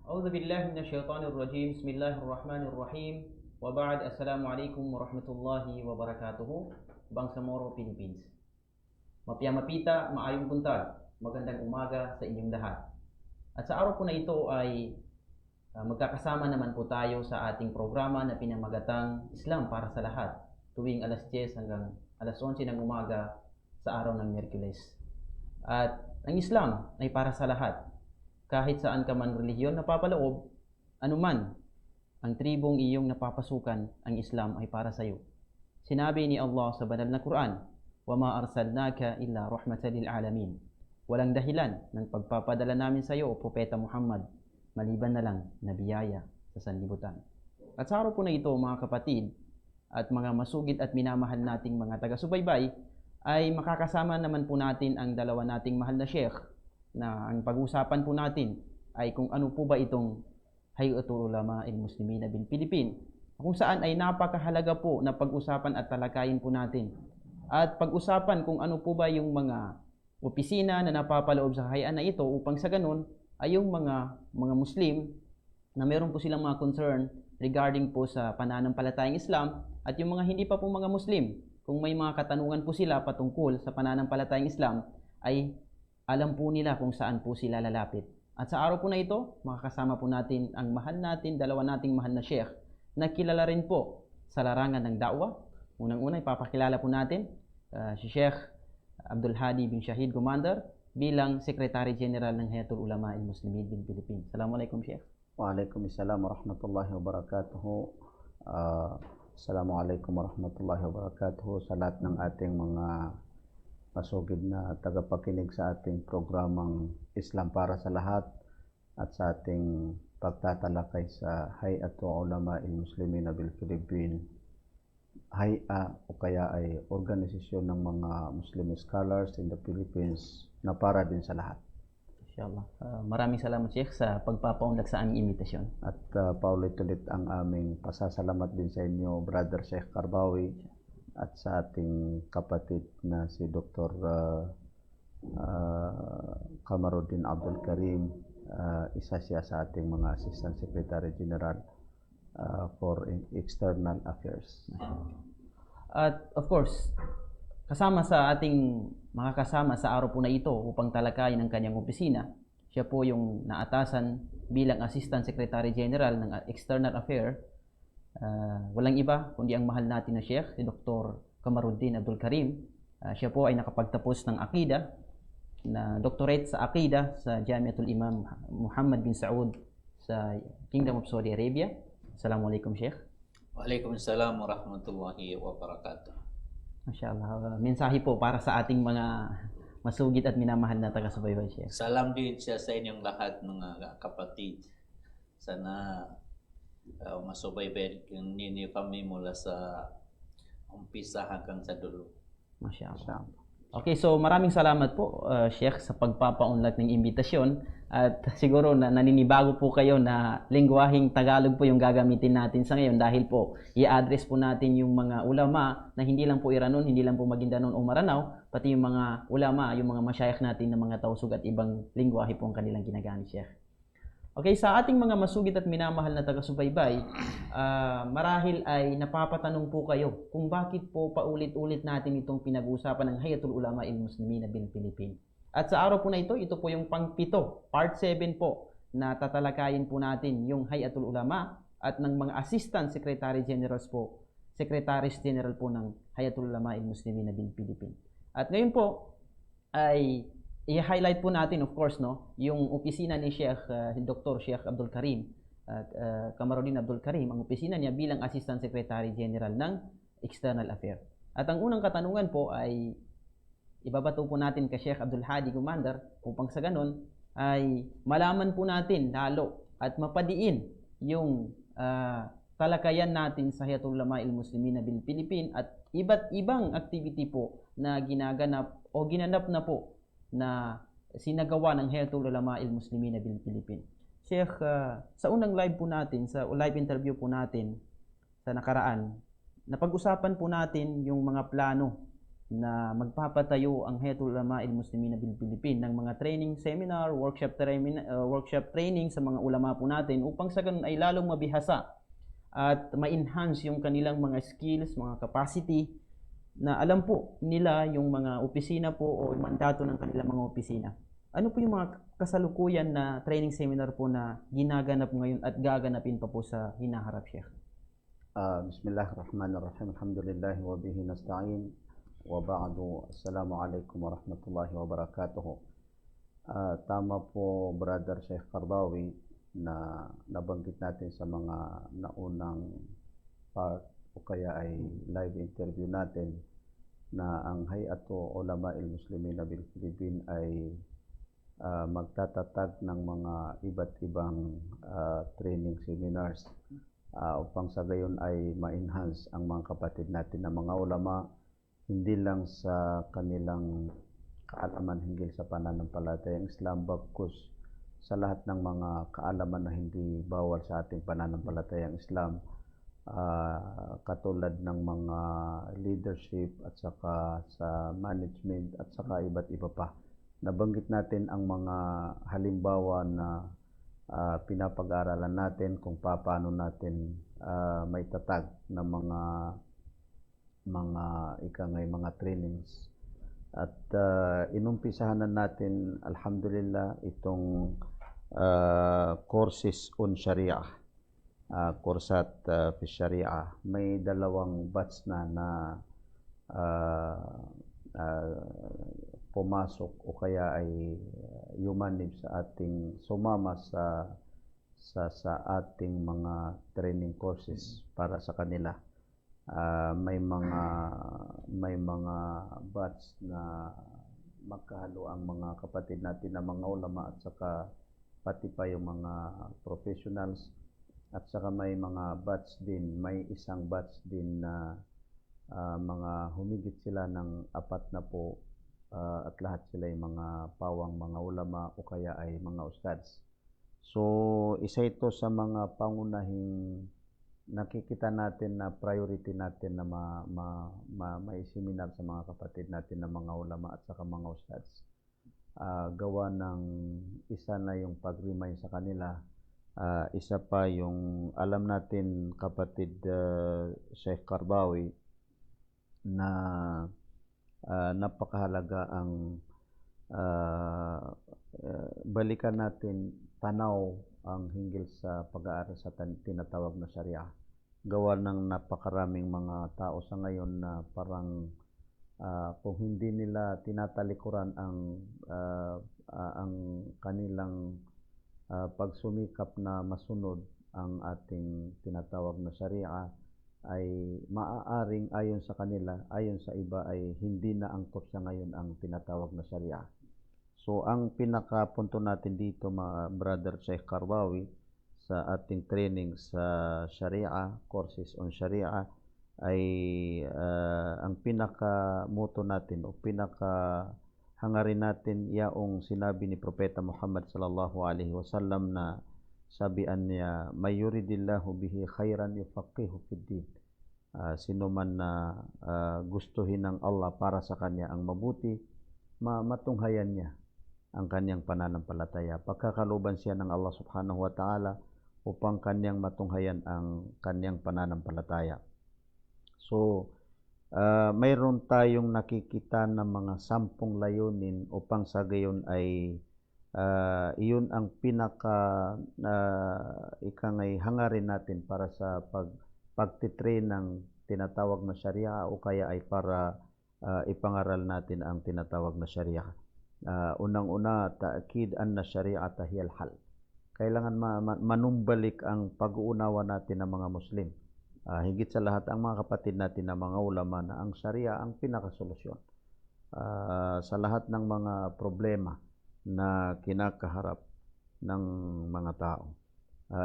أعوذ بالله من الشيطان الرجيم بسم الله الرحمن الرحيم وبعد السلام عليكم ورحمة الله وبركاته Bangsa Moro, Philippines. Mapiyamapita, maayong buntag, magandang umaga sa inyong lahat. At sa araw po na ito ay magkakasama naman po tayo sa ating programa na pinamagatang Islam para sa lahat tuwing alas 10 hanggang alas 11 ng umaga sa araw ng Miyerkules. At ang Islam ay para sa lahat. Kahit saan ka man relihiyon napapaloob, anuman ang tribong iyong napapasukan, ang Islam ay para sa iyo. Sinabi ni Allah sa banal na Quran, وَمَا أَرْسَلْنَاكَ إِلَّا رَحْمَةً لِلْعَالَمِينَ. Walang dahilan ng pagpapadala namin sa iyo, O Propeta Muhammad, maliban na lang na biyaya sa sanlibutan. At sa araw po na ito, mga kapatid at mga masugid at minamahal nating mga taga-subaybay, ay makakasama naman po natin ang dalawa nating mahal na sheikh, na ang pag-usapan po natin ay kung ano po ba itong Hayatul Ulama al-Muslimin bil Philippines, kung saan ay napakahalaga po na pag-usapan at talakayin po natin. At pag-usapan kung ano po ba yung mga opisina na napapaloob sa hayaan na ito upang sa ganun ay yung mga Muslim na meron po silang mga concern regarding po sa pananampalatayang Islam, at yung mga hindi pa po mga Muslim, kung may mga katanungan po sila patungkol sa pananampalatayang Islam, ay alam po nila kung saan po sila lalapit. At sa araw po na ito, makakasama po natin ang dalawa nating mahal na sheikh na kilala rin po sa larangan ng da'wah. Unang-una, ipapakilala po natin si Sheikh Abdul Hadi bin Shahid Commander bilang Secretary General ng Hayatul Ulama al-Muslimin bil Philippines. Assalamualaikum, Sheikh. Waalaikumsalam warahmatullahi wabarakatuh. Assalamualaikum warahmatullahi wabarakatuh sa lahat ng ating mga masugid na tagapakinig sa ating programang Islam para sa lahat at sa ating pagtatalakay sa Hayatul Ulama al-Muslimin bil Philippines. Haya o kaya ay organisasyon ng mga Muslim scholars in the Philippines na para din sa lahat. Inshallah. Maraming salamat, Sheikh, sa pagpapaunlak sa aming imitasyon. At paulit-ulit ang aming pasasalamat din sa inyo, Brother Sheikh Carbawi, at sa ating kapatid na si Dr. Kamaruddin Abdul Karim, isa siya sa ating mga Assistant Secretary General for External Affairs. At of course, kasama sa ating mga kasama sa araw po na ito upang talakayin ang kanyang opisina, siya po yung naatasan bilang Assistant Secretary General ng External Affairs. Walang iba kundi ang mahal natin na Sheikh, si Dr. Kamaruddin Abdul Karim. Siya po ay nakapagtapos ng Aqida, na doctorate sa Aqida sa Jamiatul Imam Muhammad bin Saud sa Kingdom of Saudi Arabia. Assalamualaikum, Sheikh. Waalaikumsalam warahmatullahi wabarakatuh. Masyaallah. Mensahe po para sa ating mga masugid at minamahal na taga-subaybay, Sheikh. Salam din siya sa inyong lahat, mga kapatid. Sana masubaybay ninyo kami mula sa umpisa hanggang sa dulo. Masyaallah. Okay, so maraming salamat po, Sheikh, sa pagpapaunlak ng imbitasyon. At siguro na naninibago po kayo na lengguwaheng Tagalog po yung gagamitin natin sa ngayon, dahil po i-address po natin yung mga ulama na hindi lang po Iranon, hindi lang po Maguindanao o Maranao, pati yung mga ulama, yung mga masyayikh natin na mga Tausug at ibang lengguwahe po ang kanilang ginagamit, Sheikh. Okay, sa ating mga masugid at minamahal na taga-subaybay, marahil ay napapatanong po kayo kung bakit po paulit-ulit natin itong pinag-uusapan ng Hayatul Ulama al-Muslimin bil Philippines. At sa araw po na ito po yung pang-7, part 7 po, na tatalakayin po natin yung Hayatul Ulama at ng mga Assistant Secretary Generals po, Secretaries General po ng Hayatul Ulama al-Muslimin bil Philippines. At ngayon po ay i-highlight po natin, of course, no, yung opisina ni Dr. Sheikh Abdul Karim, Kamaruddin Abdul Karim, ang opisina niya bilang Assistant Secretary General ng External Affairs. At ang unang katanungan po ay ibabato po natin kay Sheikh Abdul Hadi Commander upang sa ganun ay malaman po natin lalo at mapadiin yung talakayan natin sa Hayatul Ulama'il Muslimin bil Philippines at iba't ibang activity po na ginanap na po na sinagawa ng Hayatul Ulama'il Muslimin bil Philippines. Sheikh, sa unang live po natin, sa live interview po natin sa nakaraan, napag-usapan po natin yung mga plano na magpapatayo ang Hayatul Ulama'il Muslimin bil Philippines ng mga training seminar, workshop training sa mga ulama po natin upang sa ganun ay lalong mabihasa at ma-enhance yung kanilang mga skills, mga capacity na alam po nila yung mga opisina po o mandato ng kanilang mga opisina. Ano po yung mga kasalukuyan na training seminar po na ginaganap ngayon at gaganapin pa po sa hinaharap, Sheikh? Bismillahirrahmanirrahim. Alhamdulillah wa bihi nasta'in. Wa ba'du. Assalamualaikum warahmatullahi wabarakatuh. Tama po, Brother Sheikh Qardawi, na nabanggit natin sa mga naunang part o kaya ay live interview natin na ang Hayatul Ulama'il Muslimin bil Philippines ay magtatatag ng mga iba't ibang training seminars upang sa gayon ay ma-enhance ang mga kapatid natin na mga ulama hindi lang sa kanilang kaalaman hinggil sa pananampalatayang Islam bagkus sa lahat ng mga kaalaman na hindi bawal sa ating pananampalatayang Islam, katulad ng mga leadership at saka sa management at saka iba't iba pa. Nabanggit natin ang mga halimbawa na pinapag-aralan natin kung paano natin may tatag na mga trainings. At inumpisahan natin, alhamdulillah, itong courses on Sharia, kursat fi Sharia. May dalawang batch na pumasok o kaya ay yumanib sa ating sumama sa ating mga training courses para sa kanila. May mga batch na magkahalo ang mga kapatid natin na mga ulama at saka pati pa yung mga professionals, at saka may mga batch din, may isang batch din na mga humigit sila ng 4 na po, at lahat sila ay mga pawang mga ulama o kaya ay mga ustads. So isa ito sa mga pangunahing nakikita natin na priority natin na may seminar sa mga kapatid natin na mga ulama at saka mga ustads. Gawa ng isa na yung pag-remind sa kanila, isa pa yung alam natin kapatid Sheikh Qardawi na napakahalaga ang balikan natin tanaw ang hinggil sa pag-aaral sa tinatawag na Sharia. Gawa ng napakaraming mga tao sa ngayon na parang kung hindi nila tinatalikuran ang kanilang pagsumikap na masunod ang ating tinatawag na Sharia, ay maaaring ayon sa kanila, ayon sa iba ay hindi na angkop sa ngayon ang tinatawag na Sharia. So ang pinakapunto natin dito, mga brother Sheikh Qardawi, sa ating training sa Sharia, courses on Sharia, ay ang pinaka-motto natin o pinaka-hangarin natin yaong sinabi ni Propeta Muhammad sallallahu alaihi wasallam na sabihan niya, may yuridillahu bihi khairan yufaqihu fid din. Sino man na gustuhin ng Allah para sa kanya ang mabuti, matunghayan niya ang kanyang pananampalataya. Pagkakaluban siya ng Allah subhanahu wa ta'ala upang kanyang matunghayan ang kanyang pananampalataya. So, mayroon tayong nakikita na mga 10 layunin upang sa gayon ay iyon ang pinaka ikangay hangarin natin para sa pagtitrain ng tinatawag na Sharia o kaya ay para ipangaral natin ang tinatawag na Sharia. Unang-una, ta'kid anna syari'ata hiyal hal. Kailangan manumbalik ang pag-uunawa natin ng mga Muslim. Higit sa lahat, ang mga kapatid natin na mga ulama na ang Sharia ang pinakasolusyon sa lahat ng mga problema na kinakaharap ng mga tao.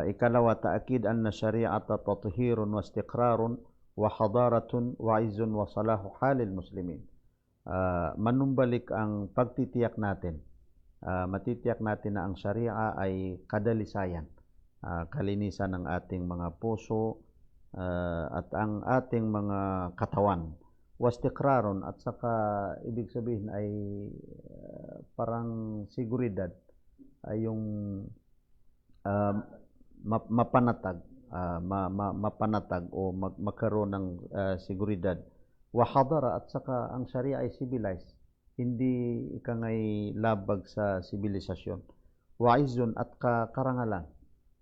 Ikalawa, ta'kid anna syari'ata tathhirun wa istiqrarun wa hadaratun wa izzun wa salahu halil muslimin. Manumbalik ang pagtitiyak natin. Matitiyak natin na ang Sharia ay kadalisayan, kalinisan ng ating mga puso at ang ating mga katawan. Wastikraron, at saka ibig sabihin ay parang seguridad, ay yung mapanatag, mapanatag o magkaroon ng seguridad. Wahadara, at saka ang Sharia ay civilized, hindi ikangay labag sa sibilisasyon. Waizun, at karangalan.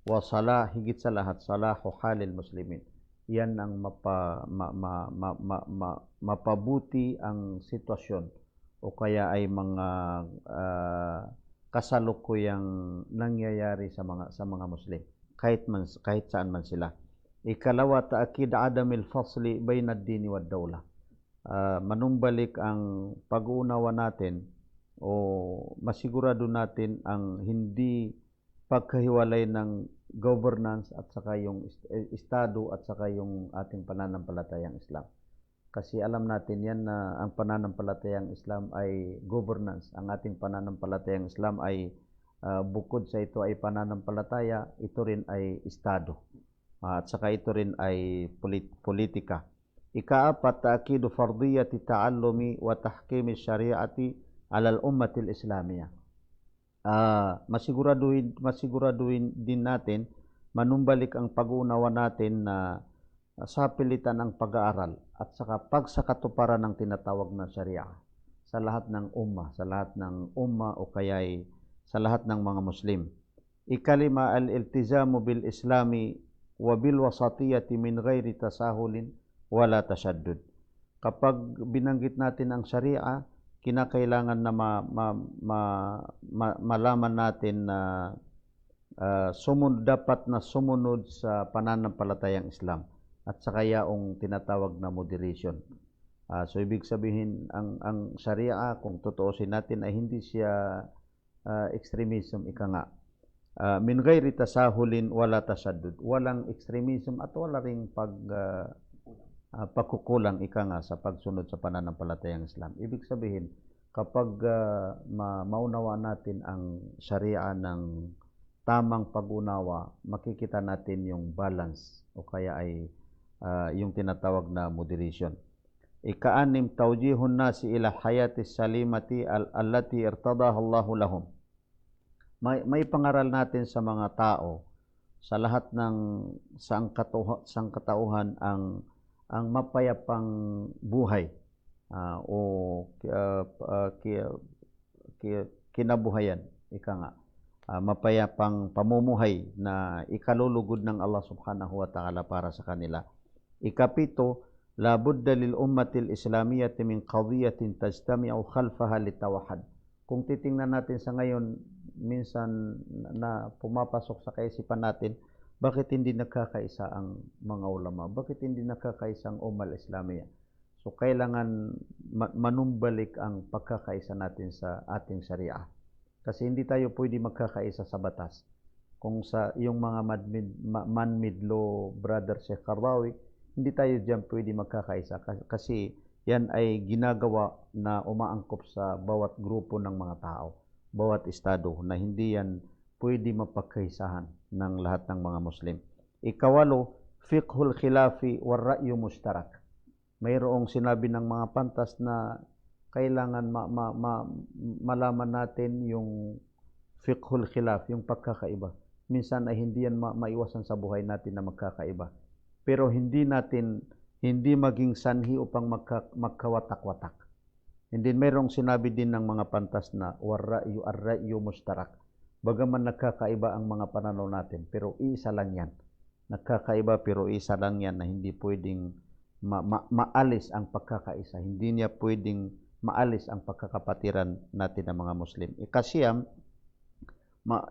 Wasala, higit sa lahat, salahu halil muslimin. Yan ang mapabuti ang sitwasyon o kaya ay mga kasalukuyang nangyayari sa mga Muslim, kahit saan man sila. Ikalawa, ta'kid adamil fasli bayna ad-dini wad dawla. Manumbalik ang pag-uunawa natin o masigurado natin ang hindi pagkahiwalay ng governance at saka yung estado at saka yung ating pananampalatayang Islam. Kasi alam natin yan na ang pananampalatayang Islam ay governance. Ang ating pananampalatayang Islam ay bukod sa ito ay pananampalataya, ito rin ay estado. At saka ito rin ay politika. Ikaapat, ta'kidu fardiyati ta'allumi wa tahkimi syari'ati alal ummatil islamiyah. Masiguraduhin din natin, manumbalik ang pag-uunawa natin na sa pilitan ang pag-aaral at saka pagsakatuparan ng tinatawag na Sharia sa lahat ng umma o kaya'y sa lahat ng mga Muslim. Ikalima, al-iltizamu bil islami wa bil wasatiyati min ghairi tasahulin wala tashaddud. Kapag binanggit natin ang Sharia, kinakailangan na malaman natin na dapat na sumunod sa pananampalatayang Islam at saka yaong tinatawag na moderation. So ibig sabihin, ang Sharia, kung tutuusin natin, ay hindi siya extremism, ika nga. Min ghairi tasahulin wala tasaddud. Walang extremism at wala ring pagkukulang, ika nga, sa pagsunod sa pananampalatayang Islam. Ibig sabihin, kapag maunawa natin ang Sharia ng tamang pag-unawa, makikita natin yung balance o kaya ay yung tinatawag na moderation. Ika-anim, tawjihun nasi ila hayati salimati allati irtadaha Allahu lahum. May pangaral natin sa mga tao, sa lahat ng sangkatauhan, ang mapayapang buhay o kinabuhayan, ika nga, mapayapang pamumuhay na ikalulugod ng Allah subhanahu wa ta'ala para sa kanila. Ikapito, la budda lil ummatil islamiyyati min qadiyatin tajtami'u khalfaha litawahhad. Kung titingnan natin sa ngayon, minsan na pumapasok sa kaisipan natin, bakit hindi nagkakaisa ang mga ulama? Bakit hindi nagkakaisa ang Ummah Islamiyah? So kailangan manumbalik ang pagkakaisa natin sa ating Sharia. Kasi hindi tayo pwede magkakaisa sa batas. Kung sa yung mga man-made law, Brother Sheikh Qardawi, hindi tayo diyan pwede magkakaisa kasi yan ay ginagawa na umaangkop sa bawat grupo ng mga tao, bawat estado, na hindi yan pwede mapagkaisahan ng lahat ng mga Muslim. Ikawalo, fiqhul khilafi war ra'yu mushtarak. Mayroong sinabi ng mga pantas na kailangan malaman natin yung fiqhul khilaf, yung pagkakaiba. Minsan ay hindi yan maiwasan sa buhay natin na magkakaiba. Pero hindi maging sanhi upang magkawatak-watak. Hindi, mayroong sinabi din ng mga pantas na ar-ra'yu mushtarak. Bagaman nagkakaiba ang mga pananaw natin, pero isa lang yan. Nagkakaiba pero isa lang yan na hindi pwedeng maalis ang pagkakaisa. Hindi niya pwedeng maalis ang pagkakapatiran natin ng mga Muslim. Ikasiyam,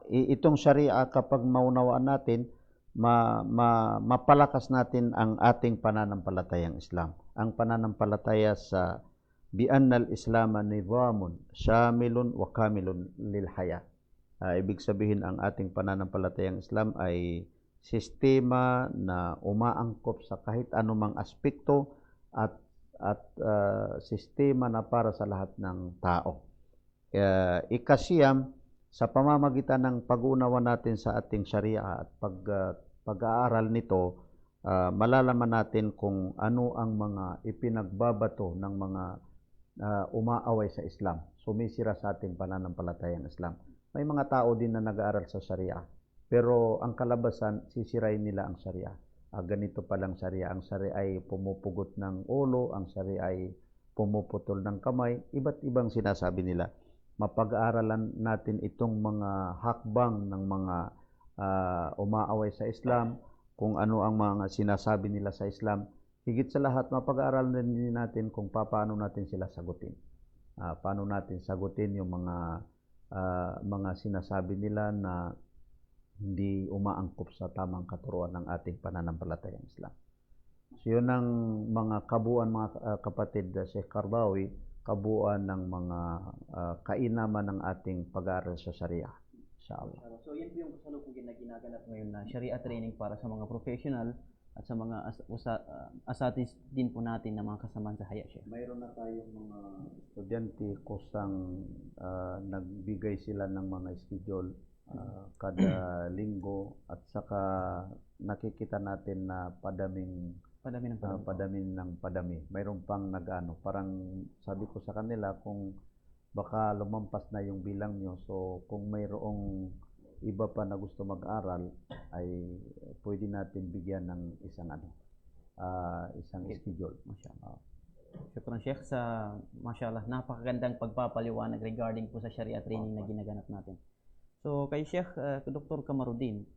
itong Sharia kapag maunawaan natin, mapalakas natin ang ating pananampalatayang Islam. Ang pananampalataya sa bi'annal Islam nizamun syamilun wa kamilun lil haya. Ibig sabihin ang ating pananampalatayang Islam ay sistema na umaangkop sa kahit anumang aspekto at sistema na para sa lahat ng tao. Ikasiyam, sa pamamagitan ng pag-unawa natin sa ating Sharia at pag-aaral nito, malalaman natin kung ano ang mga ipinagbabato ng mga umaaway sa Islam, sumisira sa ating pananampalatayang Islam. May mga tao din na nag-aaral sa Sharia, pero ang kalabasan, sisirain nila ang Sharia. Ganito palang Sharia. Ang Sharia ay pumupugot ng ulo, ang Sharia ay pumuputol ng kamay. Iba't ibang sinasabi nila. Mapag-aaralan natin itong mga hakbang ng mga umaaway sa Islam, kung ano ang mga sinasabi nila sa Islam. Higit sa lahat, mapag-aaralan din natin kung paano natin sila sagutin. Paano natin sagutin yung mga sinasabi nila na hindi umaangkop sa tamang katuruan ng ating pananampalatayang Islam. So yun ang mga kabuuan, mga kapatid, Sheikh Qaradawi, kabuuan ng mga kainaman ng ating pag-aaral sa Sharia. Inshallah. So yan po yung kasalukuyan na ginaganap ngayon na Sharia training para sa mga professional at sa mga asatis din po natin na mga kasamaan sa Haya, Sheikh. Mayroon na tayong mga estudyante kusang nagbigay sila ng mga schedule kada linggo, at saka nakikita natin na padami ng padami. Mayroon pang parang sabi ko sa kanila, kung baka lumampas na yung bilang nyo, so kung mayroong iba pa na gusto mag-aral, ay pwede natin bigyan ng isang schedule. Mashallah. Shukran, Sheikh, sa mashallah napakagandang pagpapaliwanag regarding po sa Sharia training na ginaganap natin. So kay Sheikh Dr. Kamaruddin,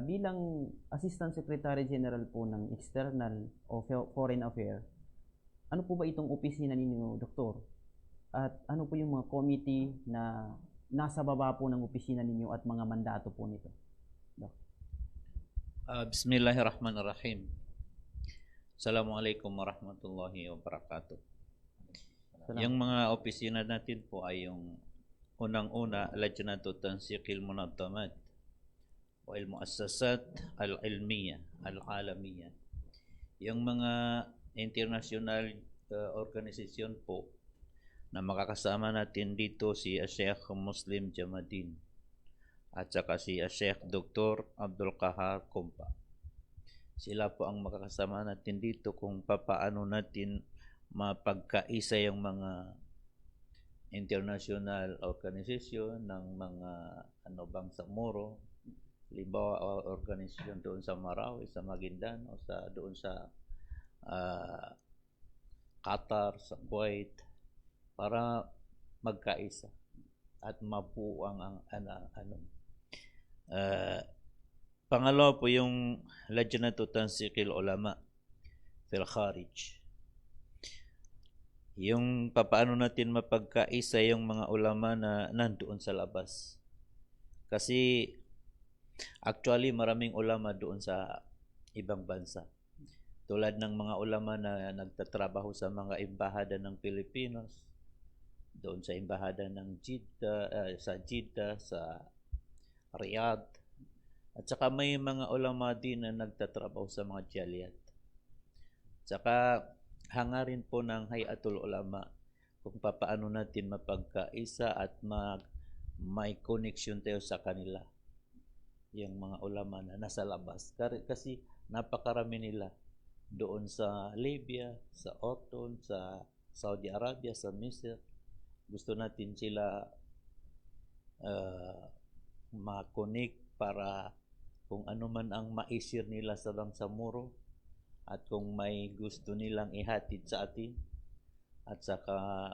bilang Assistant Secretary General po ng External o Foreign Affairs, ano po ba itong opisina ninyo, Doktor? At ano po yung mga committee na nasa baba po ng opisina ninyo at mga mandato po nito? Bismillahirrahmanirrahim. Assalamualaikum warahmatullahi wabarakatuh. Yung mga opisina natin po ay yung unang-una, Lajnatu Tansiqil Munazzamat wal Muassasat al-Ilmiyah al-Alamiyah. Yung mga international organisasyon po na makakasama natin dito, si Sheikh Muslim Jamadin at saka si Sheikh Dr. Abdul Qahar Kumpa. Sila po ang makakasama natin dito kung papaano natin mapagkaisa yung mga international organization ng mga bangsamoro, limbawa organisasyon doon sa Marawi, sa Maguindanao, doon sa Qatar, sa Kuwait, para magkaisa at mabuo ang pangalawa po yung Lajnatu Tansiqil Ulama fil Kharij. Yung papaano natin mapagkaisa yung mga ulama na nandoon sa labas. Kasi actually maraming ulama doon sa ibang bansa. Tulad ng mga ulama na nagtatrabaho sa mga embahada ng Pilipinas, doon sa embahada ng Jeddah, sa Riyadh. At saka may mga ulama din na nagtatrabaho sa mga jaliyat. Saka hangarin po ng Hayatul Ulama kung papaano natin mapagkaisa at may connection tayo sa kanila, yung mga ulama na nasa labas. Kasi napakarami nila doon sa Libya, sa Ordon, sa Saudi Arabia, sa Misr. Gusto natin sila ma-connect para kung ano man ang maisir nila sa Bangsamoro, at kung may gusto nilang ihatid sa atin, at saka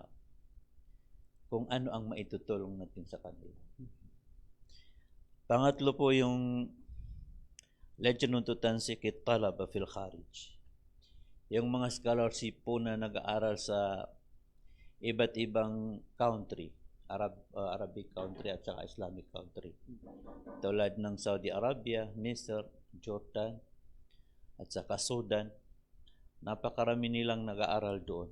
kung ano ang maitutulong natin sa kanila. Pangatlo po yung Lajnatu Tansiqit Talaba fil Kharij. yung mga scholarship po na nag-aaral sa iba't ibang country, Arabic country at saka Islamic country. Tulad ng Saudi Arabia, Misr, Jordan, at saka Sudan. Napakarami nilang nag-aaral doon.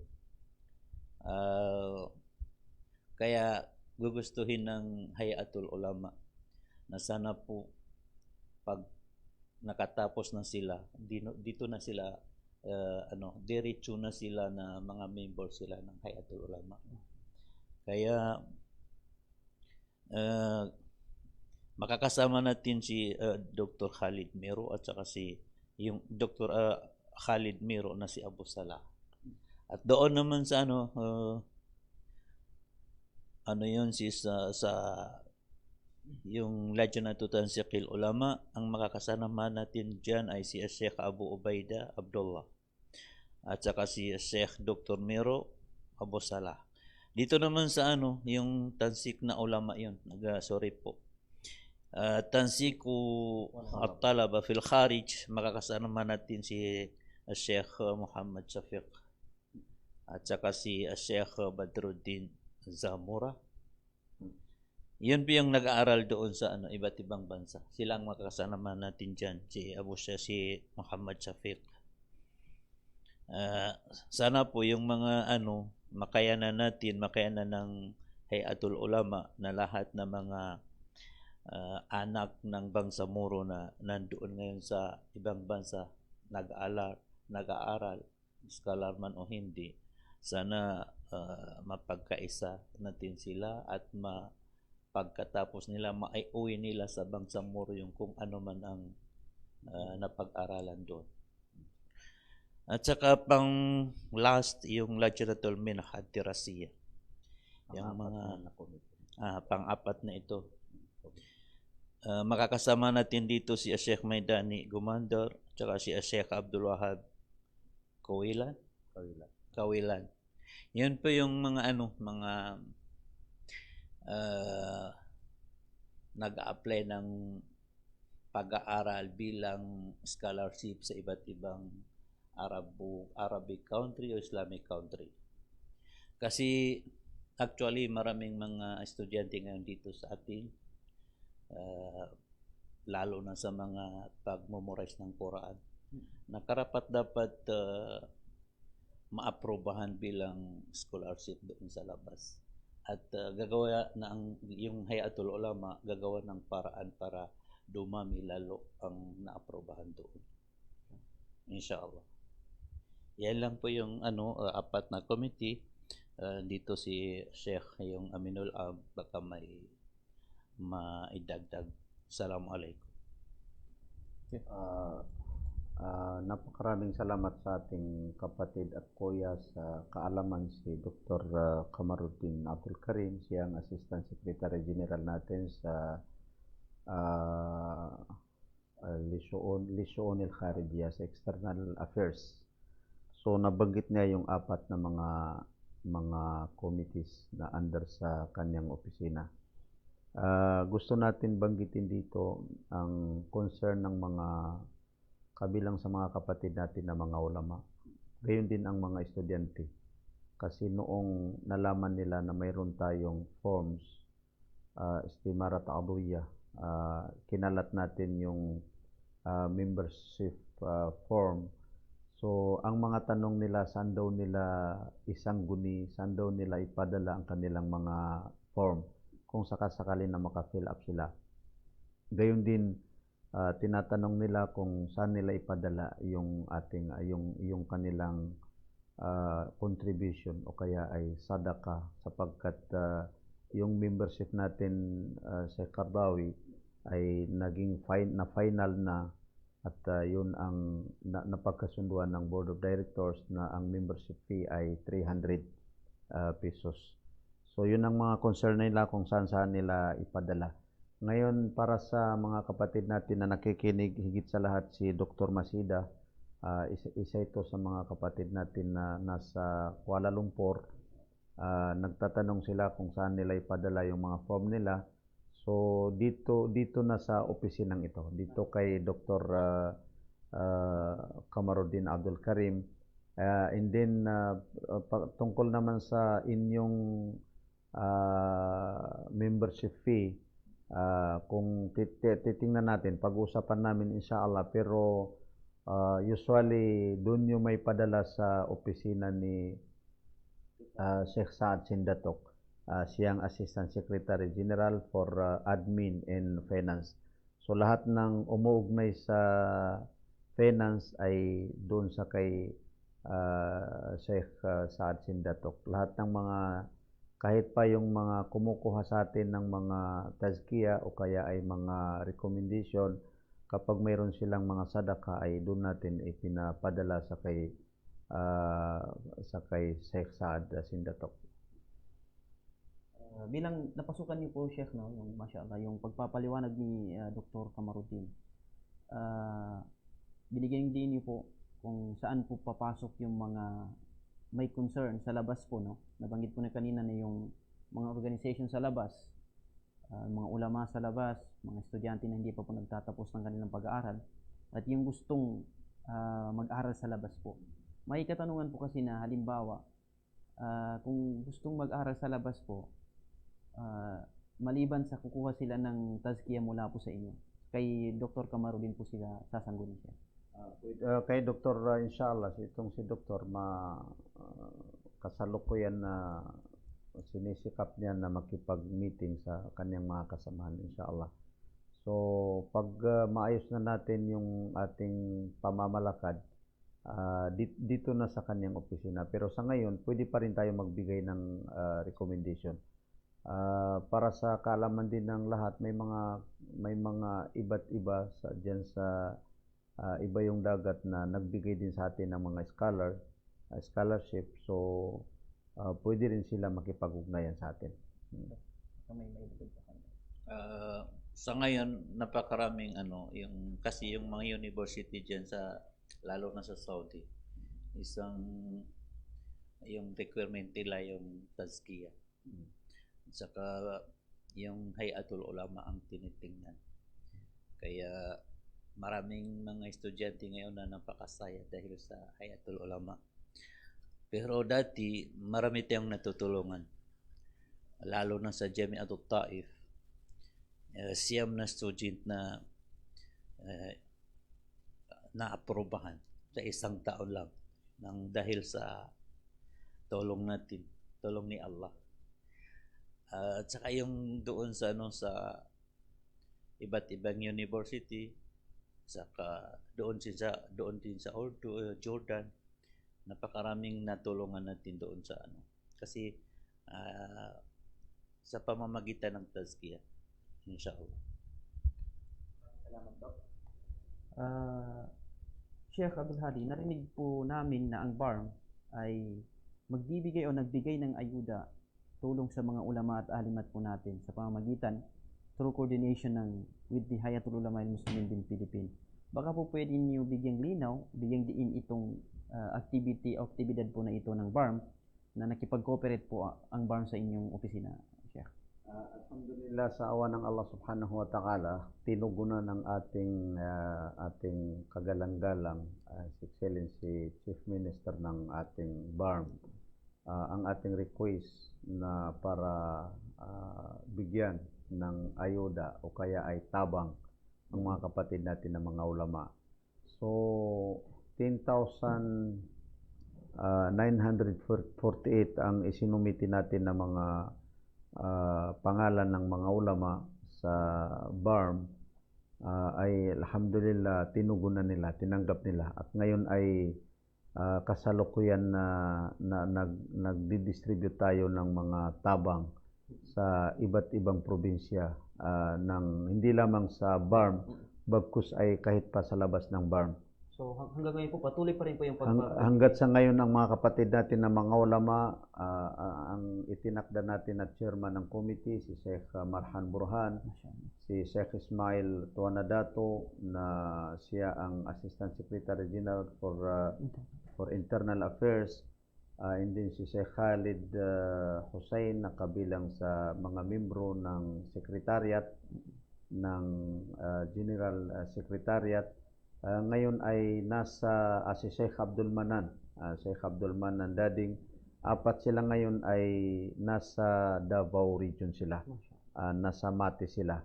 Kaya gugustuhin ng Hayatul Ulama na sana po pag nakatapos na sila, dito na sila diretso na sila na mga member sila ng Hayatul Ulama. Kaya makakasama natin si Dr. Khalid Miro at saka si yung Dr. Khalid Miro na si Abu Salah. At doon naman sa yun sa yung Lajnah Tansiqil Ulama, ang makakasama natin diyan ay si Sheikh Abu Ubaida Abdullah at saka si Sheikh Dr. Miro Abu Salah. Dito naman sa yung tansik na ulama yun. Sorry po. Tansiku at-talaba fil kharij, makakasama natin si Sheikh Muhammad Shafiq at saka si Sheikh Badruddin Zamura. Yun po yung nag-aaral doon sa iba't ibang bansa. Sila ang makakasama natin diyan, si Muhammad Shafiq. Sana po yung mga makayanan ng Hayatul Ulama na lahat na mga anak ng Bangsamoro na nandoon ngayon sa ibang bansa, nag-aaral, scholar man o hindi, sana mapagkaisa natin sila at pagkatapos nila maiuwi nila sa Bangsamoro yung kung ano man ang napag-aralan doon. At saka pang last yung Lajnatul Minah ad-Dirasiyah. Yung mga pang-apat na ito. Makakasama natin dito si Sheikh Maidani Gumandar at saka si Sheikh Abdul Wahab Kawilan. Yun po yung mga nag-a-apply ng pag-aaral bilang scholarship sa iba't ibang Arabic country o Islamic country. Kasi actually maraming mga estudyante ngayon dito sa atin, lalo na sa mga pag-memorize ng Quran, na karapat dapat maaprobahan bilang scholarship doon sa labas. At gagawa na yung Hayatul Ulama, gagawa ng paraan para dumami lalo ang naaprobahan doon. Inshallah. Yan lang po yung apat na committee. Dito si Sheikh yung Aminul Ab, baka may maidagdag. Assalamualaikum. Napakaraming salamat sa ating kapatid at kuya sa kaalaman si Dr. Kamaruddin Abdul Karim, siyang Assistant Secretary General natin sa Lishoon al-Kharijiyah sa External Affairs. So nabanggit niya yung apat na mga committees na under sa kanyang opisina. Gusto natin banggitin dito ang concern ng mga kabilang sa mga kapatid natin na mga ulama. Gayon din ang mga estudyante. Kasi noong nalaman nila na mayroon tayong forms, istimarat adawiyah, kinalat natin yung membership form. So, ang mga tanong nila, saan daw nila isangguni, saan daw nila ipadala ang kanilang mga form kung sakasakali na maka-fill up sila. Gayon din, tinatanong nila kung saan nila ipadala yung yung kanilang contribution o kaya ay sadaka, sapagkat yung membership natin sa Qardawi ay naging final na. At yun ang napagkasunduan ng Board of Directors na ang membership fee ay 300 pesos. So yun ang mga concern nila kung saan nila ipadala. Ngayon, para sa mga kapatid natin na nakikinig, higit sa lahat si Dr. Masida, isa ito sa mga kapatid natin na nasa Kuala Lumpur. Nagtatanong sila kung saan nila ipadala yung mga form nila. So dito na sa opisinang ito, dito kay Dr. Kamaruddin Abdul Karim, And then tungkol naman sa inyong membership fee, kung titingnan natin, pag-usapan namin inshallah, pero usually doon yung may padala sa opisina ni Sheikh Saad Sindatok. Siyang Assistant Secretary General for Admin and Finance. So lahat ng umuugnay sa finance ay doon sa kay Sheikh Saad Sindatok. Lahat ng mga, kahit pa yung mga kumukuha sa atin ng mga tazkiya o kaya ay mga recommendation, kapag mayroon silang mga sadaka ay doon natin ipinapadala sa kay Sheikh Saad Sindatok. Bilang napasukan niyo po, Sheikh, no, yung mashallah, yung pagpapaliwanag ni Dr. Kamaruddin, binigyan din niyo po kung saan po papasok yung mga may concern sa labas po, no? Nabanggit po na kanina na yung mga organization sa labas, mga ulama sa labas, mga estudyante na hindi pa po nagtatapos ng kanilang pag-aaral, at yung gustong mag-aral sa labas po. May katanungan po kasi na halimbawa, kung gustong mag-aral sa labas po, maliban sa kukuha sila ng tazkiya mula po sa inyo, kay Dr. Kamaruddin po sila sasangguni siya. Kay Dr. Inshallah, itong si Dr. kasalukuyan na sinisikap niya na makipag-meeting sa kanyang mga kasamahan, inshallah. So, pag maayos na natin yung ating pamamalakad, dito na sa kanyang opisina. Pero sa ngayon, pwede pa rin tayo magbigay ng recommendation. Para sa kaalaman din ng lahat, may mga iba't iba diyan sa iba yung dagat na nagbigay din sa atin ng mga scholarship. So pwede rin sila makipag-ugnayan sa atin. Sa ngayon napakaraming yung kasi yung mga university diyan sa lalo na sa Saudi, isang yung requirement nila yung tazkiyah. Saka yung Hayatul Ulama ang tinitingnan. Kaya maraming mga estudyante ngayon na napakasaya dahil sa Hayatul Ulama. Pero dati marami tayong natutulungan. Lalo na sa Jami'atul Taif. Siyam na student na naaprobahan sa isang taon lang dahil sa tulong natin, tulong ni Allah. At saka yung doon sa iba't ibang university, saka doon din sa Jordan, napakaraming natulungan natin doon sa kasi sa pamamagitan ng tazkiyah, inshallah. Salamat, Doc. Sheikh Abdul Hadi, narinig po namin na ang BARM ay magbibigay o nagbigay ng ayuda, tulong sa mga ulama at alimat po natin sa pamamagitan through coordination with the Hayatul Ulama Muslimin din Philippines. Baka po pwede niyo bigyang linaw, bigyang diin itong aktibidad po na ito ng BARM na nakipag-cooperate po ang BARM sa inyong opisina, Sheikh. Alhamdulillah, sa awa ng Allah subhanahu wa ta'ala, tinugunan ng ating kagalang-galang His Excellency Chief Minister ng ating BARM ang ating request na para bigyan ng ayuda o kaya ay tabang ang mga kapatid natin na mga ulama. So 10,948 ang isinumiti natin na mga pangalan ng mga ulama sa BARM, ay alhamdulillah tinugunan nila, tinanggap nila, at ngayon ay kasalukuyan na nagdi-distribute tayo ng mga tabang sa iba't ibang probinsya, hindi lamang sa BARM, bagkus ay kahit pa sa labas ng BARM. So hanggang ngayon po patuloy pa rin po yung hanggat sa ngayon ang mga kapatid natin na mga ulama, ang itinakda natin na chairman ng committee si Sheikh Marhan Burhan, si Sheikh Ismail Tuanadato na siya ang Assistant Secretary General for Internal Affairs, and then si Sheikh Khalid Hussein na kabilang sa mga membro ng Secretariat ng General Secretariat, Ngayon ay nasa si Sheikh Abdul Manan, Sheikh Abdul Manan Dading. Apat sila ngayon ay nasa Davao region sila. Nasa Mati sila.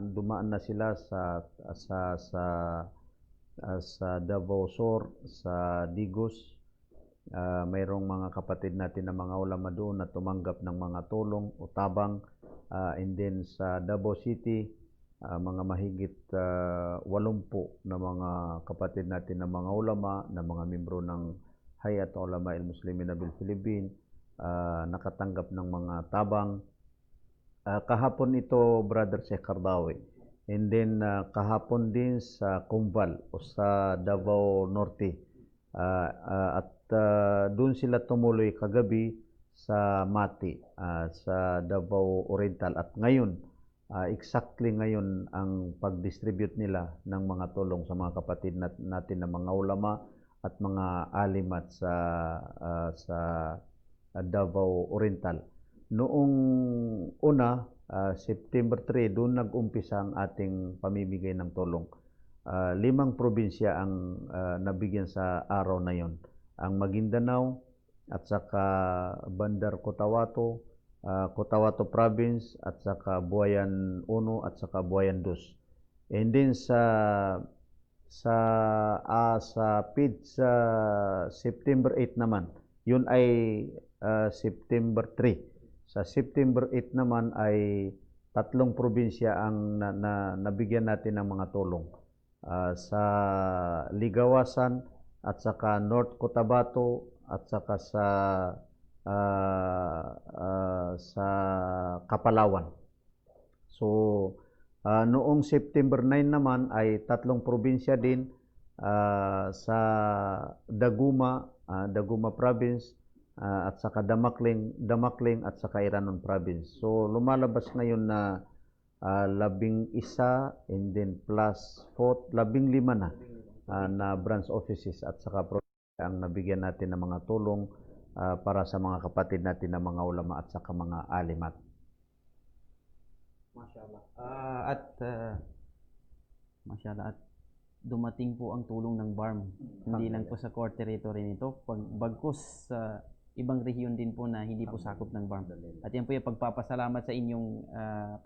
Dumaan na sila sa Davao Sur, sa Digos. Mayroong mga kapatid natin na mga ulama doon na tumanggap ng mga tulong o tabang. And then sa Davao City, mga mahigit 80 na mga kapatid natin na mga ulama, na mga membro ng Hayat Ulama al-Muslimin bil Philippines, nakatanggap ng mga tabang. Kahapon ito, Brother Sheikh Cardawi. And then kahapon din sa Kumbal o sa Davao Norte. At doon sila tumuloy kagabi sa Mati, sa Davao Oriental. At ngayon, exactly ngayon ang pag-distribute nila ng mga tulong sa mga kapatid natin na mga ulama at mga alimat sa Davao Oriental. Noong una, September 3, doon nag-umpisa ang ating pamimigay ng tulong. 5 probinsya ang nabigyan sa araw na yon. Ang Maguindanao at saka Bandar Cotabato, Cotabato Province at saka Buayan 1 at saka Buayan 2. And then sa September 8 naman, yun ay September 3. Sa September 8 naman ay 3 probinsya ang nabigyan natin ng mga tulong. Sa Ligawasan at saka North Cotabato at saka sa Kapalawan. So noong September 9 naman ay 3 probinsya din, sa Daguma Province, at saka Damakling at saka Iranon Province. So lumalabas ngayon na 11 and then plus 4, 15 na branch offices at saka ang nabigyan natin ng mga tulong para sa mga kapatid natin na mga ulama at saka mga alimat. Mashallah. Mashallah, at dumating po ang tulong ng BARM. Hindi lang po sa core territory nito, bagkus sa ibang rehiyon din po na hindi po sakop ng BARM. At yan po yung pagpapasalamat sa inyong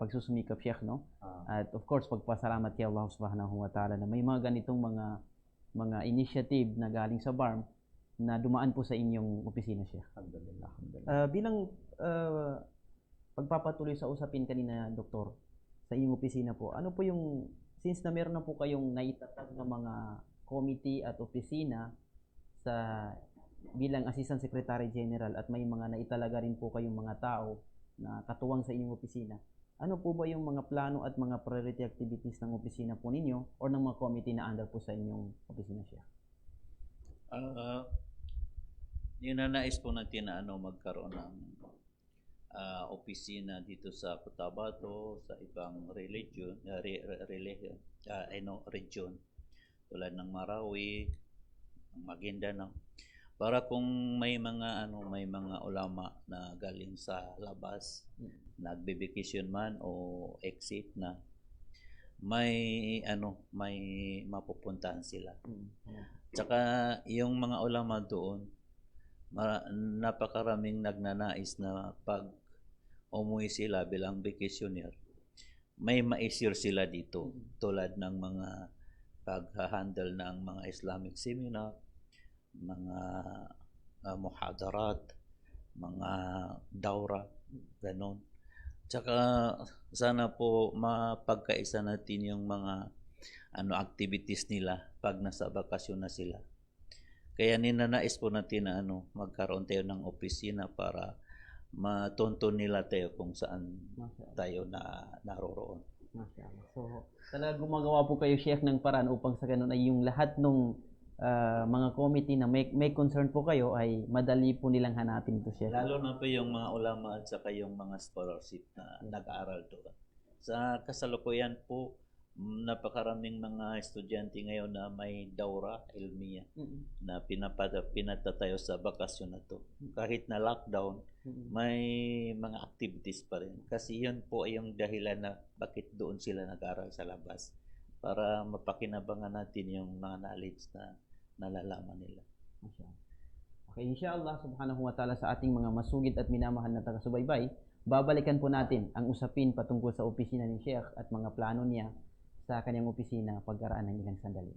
pagsusumikap, Sheikh, no? At of course, pagpasalamat kay Allah subhanahu wa ta'ala na may mga ganitong mga initiative na galing sa BARM na dumaan po sa inyong opisina, Sheikh. Bilang pagpapatuloy sa usapin kanina, Doktor, sa inyong opisina po, ano po yung, since na meron na po kayong naitatag na mga committee at opisina sa bilang Assistant Secretary General at may mga naitalaga rin po kayong mga tao na katuwang sa inyong opisina, ano po ba yung mga plano at mga priority activities ng opisina po ninyo o ng mga committee na under po sa inyong opisina, siya? Ninanais po natin na magkaroon ng opisina dito sa Cotabato, sa ibang region, tulad ng Marawi, Maguindanao, para kung may mga ulama na galing sa labas, nagbibikisyon man o exit na, may mapupuntahan sila. Tsaka yung mga ulama doon, napakaraming nagnanais na pag umuwi sila bilang vacationer, may maisir sila dito, tulad ng mga pag-handle ng mga Islamic seminar, mga muhadarat, mga dawra, ganon. Tsaka sana po mapagkaisa natin yung mga activities nila pag nasa bakasyon na sila. Kaya ninanais po natin na magkaroon tayo ng opisina para matonton nila tayo kung saan tayo naroroon. So, talaga gumagawa po kayo, Sheikh, ng paraan upang sa ganun ay yung lahat ng mga committee na may concern po kayo ay madali po nilang hanapin ito, Sheikh. Lalo na po yung mga ulama at saka yung mga scholarship na nag-aaral doon. Sa kasalukuyan po, napakaraming mga estudyante ngayon na may dawra ilmiya na pinatatayo sa bakasyon na to. Kahit na lockdown, may mga activities pa rin. Kasi yun po ay yung dahilan na bakit doon sila nag-aaral sa labas. para mapakinabangan natin yung mga knowledge na nalalaman nila. Masya. Okay, inshallah subhanahu wa ta'ala sa ating mga masugid at minamahal na taga-subaybay, babalikan po natin ang usapin patungkol sa opisina ni Sheikh at mga plano niya sa kanyang opisina pagkaraan ng ilang sandali.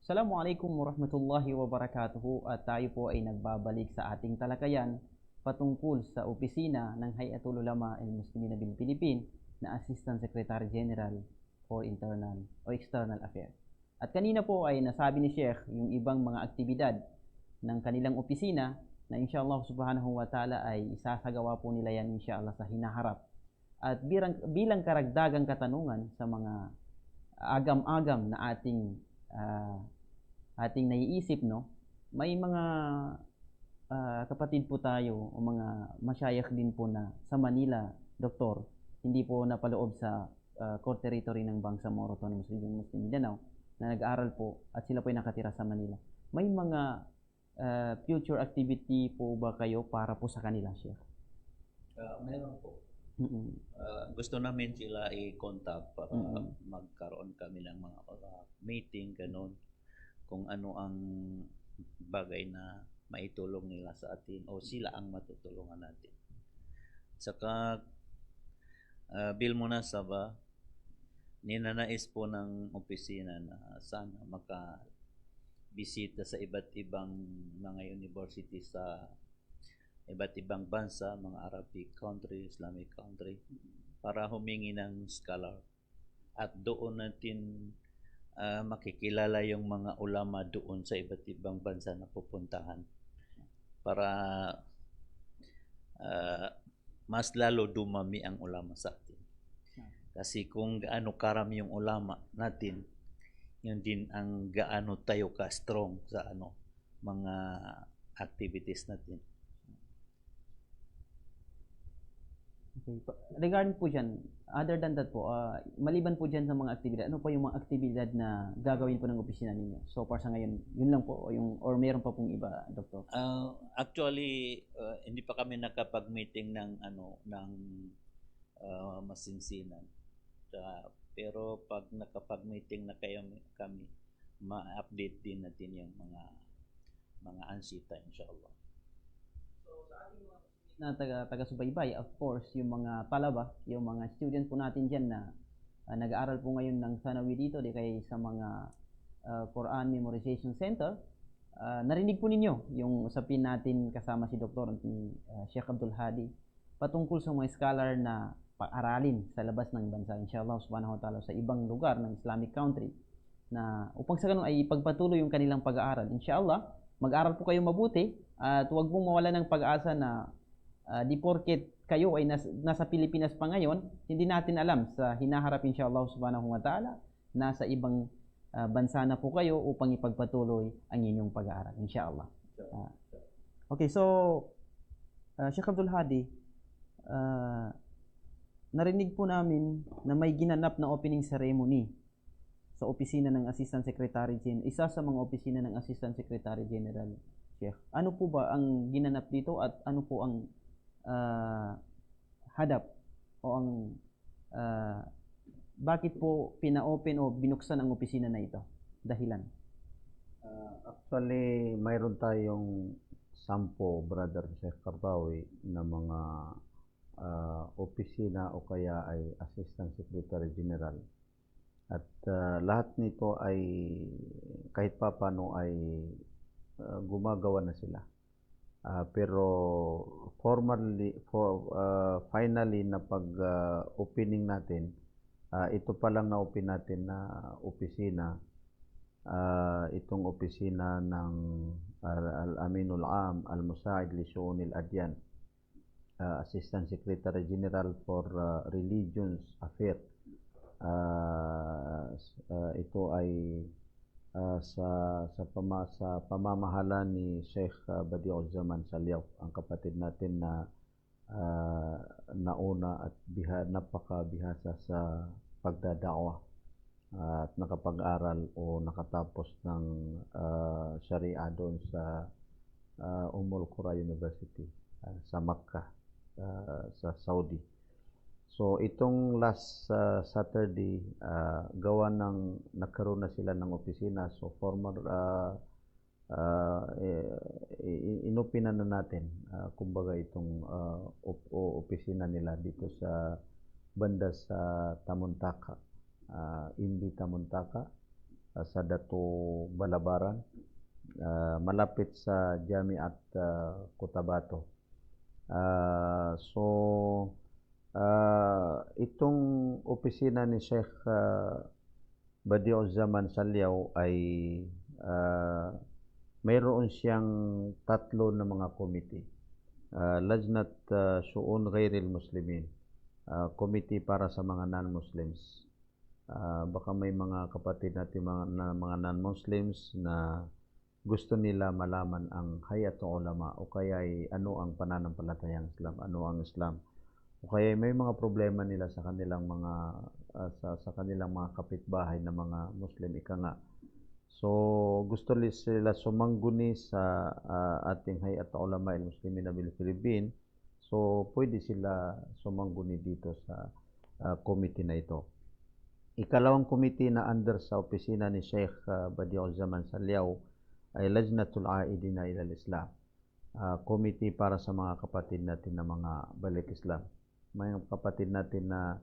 Assalamualaikum warahmatullahi wabarakatuh at tayo po ay nagbabalik sa ating talakayan patungkol sa opisina ng Hayatul Ulama al-Muslimin bil Philippines na Assistant Secretary General for Internal o External Affairs. At kanina po ay nasabi ni Sheikh yung ibang mga aktibidad ng kanilang opisina na inshallah subhanahu wa ta'ala ay isasagawa po nila yan inshallah sa hinaharap. At bilang karagdagang katanungan sa mga agam-agam na ating naiisip, no? May mga kapatid po tayo o mga masyayakh din po na sa Manila, doktor, hindi po napaloob sa core territory ng Bangsamoro Autonomous Region Muslim Mindanao na nag-aaral po at sila po ay nakatira sa Manila. May mga future activity po ba kayo para po sa kanila, Sheikh? Meron po. Gusto namin sila i-contact para magkaroon kami ng mga meeting, ganun, kung ano ang bagay na maitulong nila sa atin o sila ang matutulungan natin. Saka bil munasaba, ninanais po ng opisina na sana makabisita sa iba't ibang mga university sa iba't ibang bansa, mga Arabic country, Islamic country, para humingi ng scholar. At doon natin makikilala yung mga ulama doon sa iba't ibang bansa na pupuntahan para mas lalo dumami ang ulama sa atin. Kasi kung gaano karami yung ulama natin, yun din ang gaano tayo ka-strong sa mga activities natin. Okay. Regarding po dyan, other than that po, maliban po dyan sa mga aktibidad, ano po yung mga aktibidad na gagawin po ng opisina ninyo? So far sa ngayon, yun lang po, or meron pa pong iba, Doktor? Actually, hindi pa kami nakapag-meeting ng masinsinan. Pero pag nakapag-meeting na kami, ma-update din natin yung mga ansita, inshallah. So sa ating mga na taga-subaybay, of course, yung mga talaba, yung mga student po natin dyan na nag-aaral po ngayon ng sanawi dito, di kaya sa mga Quran Memorization Center. Narinig po ninyo yung usapin natin kasama si Dr. Sheikh Abdul Hadi patungkol sa mga scholar na pag-aralin sa labas ng bansa, inshallah subhanahu wa ta'ala, sa ibang lugar ng Islamic country, na upang sa ganun ay ipagpatuloy yung kanilang pag-aaral. Inshallah, mag-aral po kayo mabuti at huwag pong mawala ng pag-asa na di porket kayo ay nasa Pilipinas pa ngayon, hindi natin alam sa hinaharap inshallah subhanahu wa ta'ala, nasa ibang bansa na po kayo upang ipagpatuloy ang inyong pag-aaral, inshallah. Okay, so Sheikh Abdul Hadi, narinig po namin na may ginanap na opening ceremony sa opisina ng Assistant Secretary General, isa sa mga opisina ng Assistant Secretary General, Sheikh. Ano po ba ang ginanap dito at ano po ang hadap o ang bakit po pina-open o binuksan ang opisina na ito? Dahilan? Actually, mayroon tayong 10, Brother Sheikh Qardawi, na mga opisina o kaya ay Assistant Secretary General. At lahat nito ay kahit papano ay gumagawa na sila. Pero finally na pag-opening natin, ito pa lang na-open natin na opisina, itong opisina ng Al-Aminul Am Al-Musa'id li Shu'unil Adyan, Assistant Secretary General for Religions Affairs. Ito ay sa pamamahala ni Sheikh Badi'uzzaman Saliaw, ang kapatid natin na nauna at napakabihasa sa pagdadakwa at nakapag-aral o nakatapos ng Sharia doon sa Qura University sa Makkah, sa Saudi. So itong last Saturday, gawa ng nagkaroon na sila ng opisina, so former inupinan na natin kumbaga itong opisina nila dito sa banda sa Tamuntaka, Imbi Tamuntaka, sa Dato Balabaran, malapit sa Jamiat Cotabato. Itong opisina ni Sheikh Badi'uzzaman Saliaw ay mayroon siyang 3 na mga committee. Lajnat Shu'un Ghairil Muslimin, committee para sa mga non-Muslims. Baka may mga kapatid natin mga non-Muslims na gusto nila malaman ang Hayatul Ulama o kaya ay ano ang pananampalatayang Islam, ano ang Islam. O kaya may mga problema nila sa kanilang mga sa kanilang mga kapitbahay na mga Muslim, ika nga. So gusto sila sumangguni sa ating Hayatul Ulama al-Muslimin bil Philippines. So pwede sila sumangguni dito sa committee na ito. Ikalawang committee na under sa opisina ni Sheikh Badi'uzzaman Saliaw ay Lajnatul Aidina ila al-Islam, committee para sa mga kapatid natin na mga balik Islam, mga kapatid natin na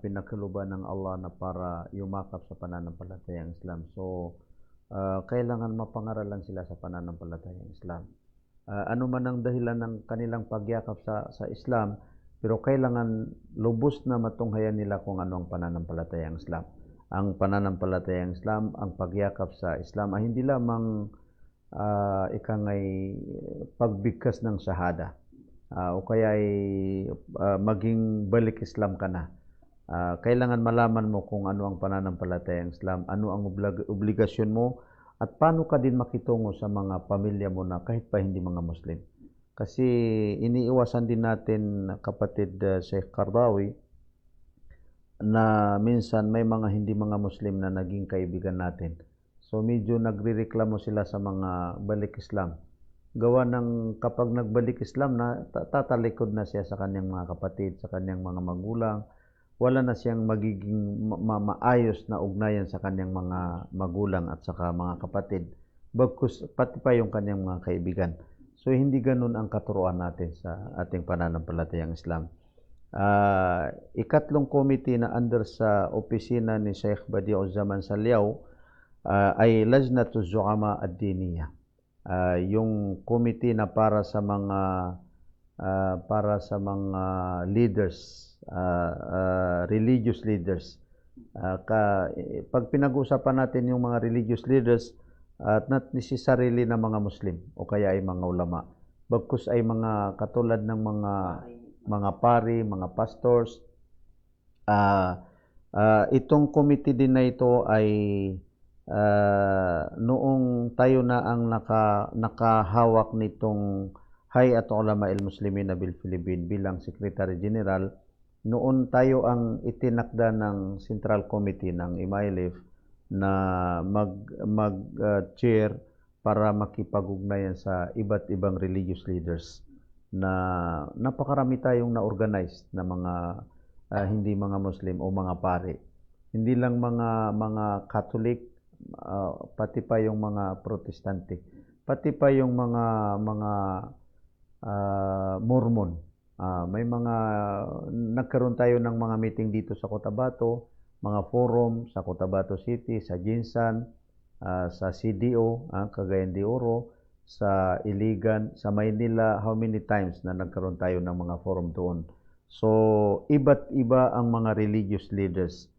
pinakuluban ng Allah na para yumakap sa pananampalatayang Islam. So kailangan mapangaralan sila sa pananampalatayang Islam. Ano man ang dahilan ng kanilang pagyakap sa Islam, pero kailangan lubos na matunghayan nila kung ano ang pananampalatayang Islam. Ang pananampalatayang Islam, ang pagyakap sa Islam ay hindi lamang ikangay pagbigkas ng shahada, o kaya ay maging balik Islam ka na. Kailangan malaman mo kung ano ang pananampalatayang Islam, ano ang obligasyon mo, at paano ka din makitungo sa mga pamilya mo na kahit pa hindi mga Muslim. Kasi iniiwasan din natin, kapatid Sheikh Qardawi, na minsan may mga hindi mga Muslim na naging kaibigan natin. So medyo nagrereklamo sila sa mga balik Islam. Gawa ng kapag nagbalik Islam na tatalikod na siya sa kanyang mga kapatid, sa kanyang mga magulang. Wala na siyang magiging maayos na ugnayan sa kanyang mga magulang at saka mga kapatid, bagkus pati pa yung kanyang mga kaibigan. So hindi ganun ang katuruan natin sa ating pananampalatayang Islam. Ikatlong committee na under sa opisina ni Sheikh Badi'uzzaman Saliaw ay Lajnatu Zu'ama ad-Diniya. Yung committee na para sa mga leaders, religious leaders. Pag pinag-uusapan natin yung mga religious leaders, not necessarily na mga Muslim o kaya ay mga ulama. Bagkus ay mga katulad ng mga pari, mga pastors. Itong committee din na ito ay noong tayo na ang nakahawak nitong Hayat Ulama al-Muslimin bil Philippines bilang Secretary General, noon tayo ang itinakda ng Central Committee ng IMAILIF na mag-chair para makipag-ugnayan sa iba't ibang religious leaders na napakarami tayong na-organize na mga hindi mga Muslim o mga pari. Hindi lang mga Catholic, pati pa yung mga Protestante, pati pa yung mga Mormon. Nagkaroon tayo ng mga meeting dito sa Cotabato, mga forum sa Cotabato City, sa Jinsan, sa CDO, Cagayan de Oro, sa Iligan, sa Maynila. How many times na nagkaroon tayo ng mga forum doon? So, iba't iba ang mga religious leaders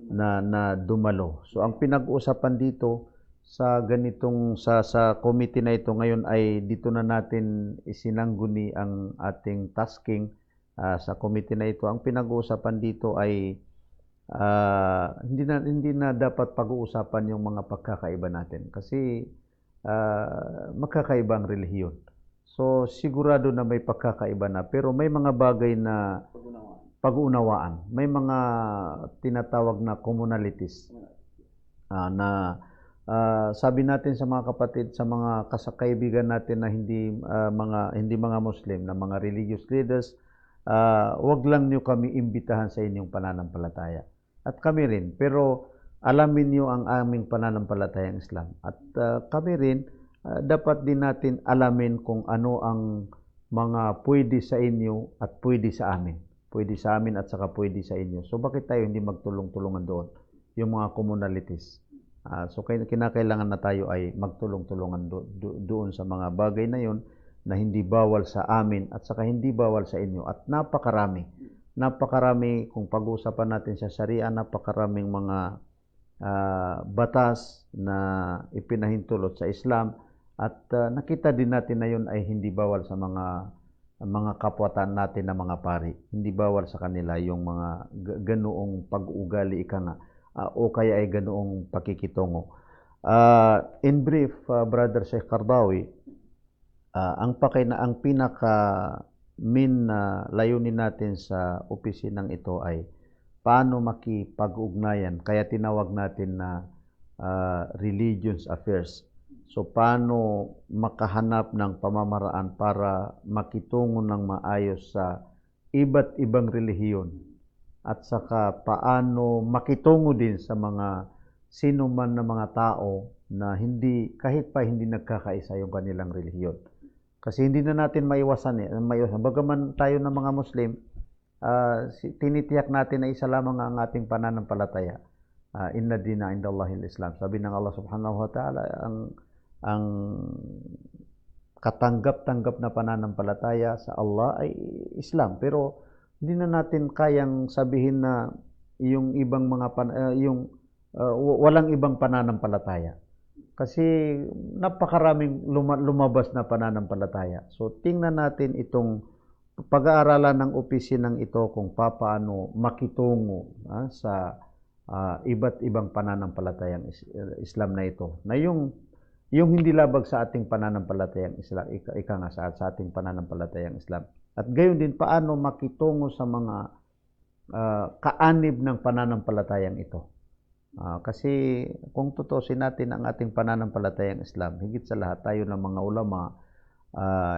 na dumalo. So, ang pinag-uusapan dito sa ganitong sa committee na ito ngayon ay dito na natin isinangguni ang ating tasking sa committee na ito. Ang pinag-uusapan dito ay hindi na dapat pag-uusapan yung mga pagkakaiba natin kasi magkakaibang relihiyon. So sigurado na may pagkakaiba na, pero may mga bagay na pag-uunawaan. May mga tinatawag na commonalities na sabi natin sa mga kapatid, sa mga kaibigan natin na hindi mga Muslim, na mga religious leaders, wag lang niyo kami imbitahan sa inyong pananampalataya. At kami rin, pero alamin niyo ang aming pananampalatayang Islam. At kami rin, dapat din natin alamin kung ano ang mga pwede sa inyo at pwede sa amin. Pwede sa amin at saka pwede sa inyo. So bakit tayo hindi magtulong-tulungan doon? Yung mga commonalities. So kinakailangan na tayo ay magtulong-tulungan doon sa mga bagay na yon na hindi bawal sa amin at saka hindi bawal sa inyo. At napakarami kung pag-uusapan natin sa Sharia, napakaraming mga batas na ipinahintulot sa Islam at nakita din natin na yun ay hindi bawal sa mga kapwatan natin na mga pari. Hindi bawal sa kanila yung mga ganoong pag-ugali o kaya ay ganoong pakikitungo. In brief, Brother Sheikh Qardawi, ang pinaka main na layunin natin sa opisinang ito ay paano makipag-ugnayan, kaya tinawag natin na religious affairs. So paano makahanap ng pamamaraan para makitungo ng maayos sa iba't ibang relihiyon, at saka paano makitungo din sa mga sino man na mga tao na kahit pa hindi nagkakaisa yung kanilang relihiyon. Kasi hindi na natin maiwasan. Bagaman tayo ng mga Muslim, tinitiyak natin na isa lamang ang ating pananampalataya. Inna dina indallahil Islam. Sabi ng Allah subhanahu wa ta'ala, ang katanggap-tanggap na pananampalataya sa Allah ay Islam. Pero hindi na natin kayang sabihin na yung ibang mga walang ibang pananampalataya. Kasi napakaraming lumabas na pananampalataya. So tingnan natin itong pag-aaralan ng opisinang ito kung paano makitungo sa iba't ibang pananampalatayang Islam na ito. Na yung hindi labag sa ating pananampalatayang Islam, sa ating pananampalatayang Islam. At gayon din paano makitungo sa mga kaanib ng pananampalatayang ito. Kasi kung tutusin natin ang ating pananampalatayang Islam, higit sa lahat tayo ng mga ulama,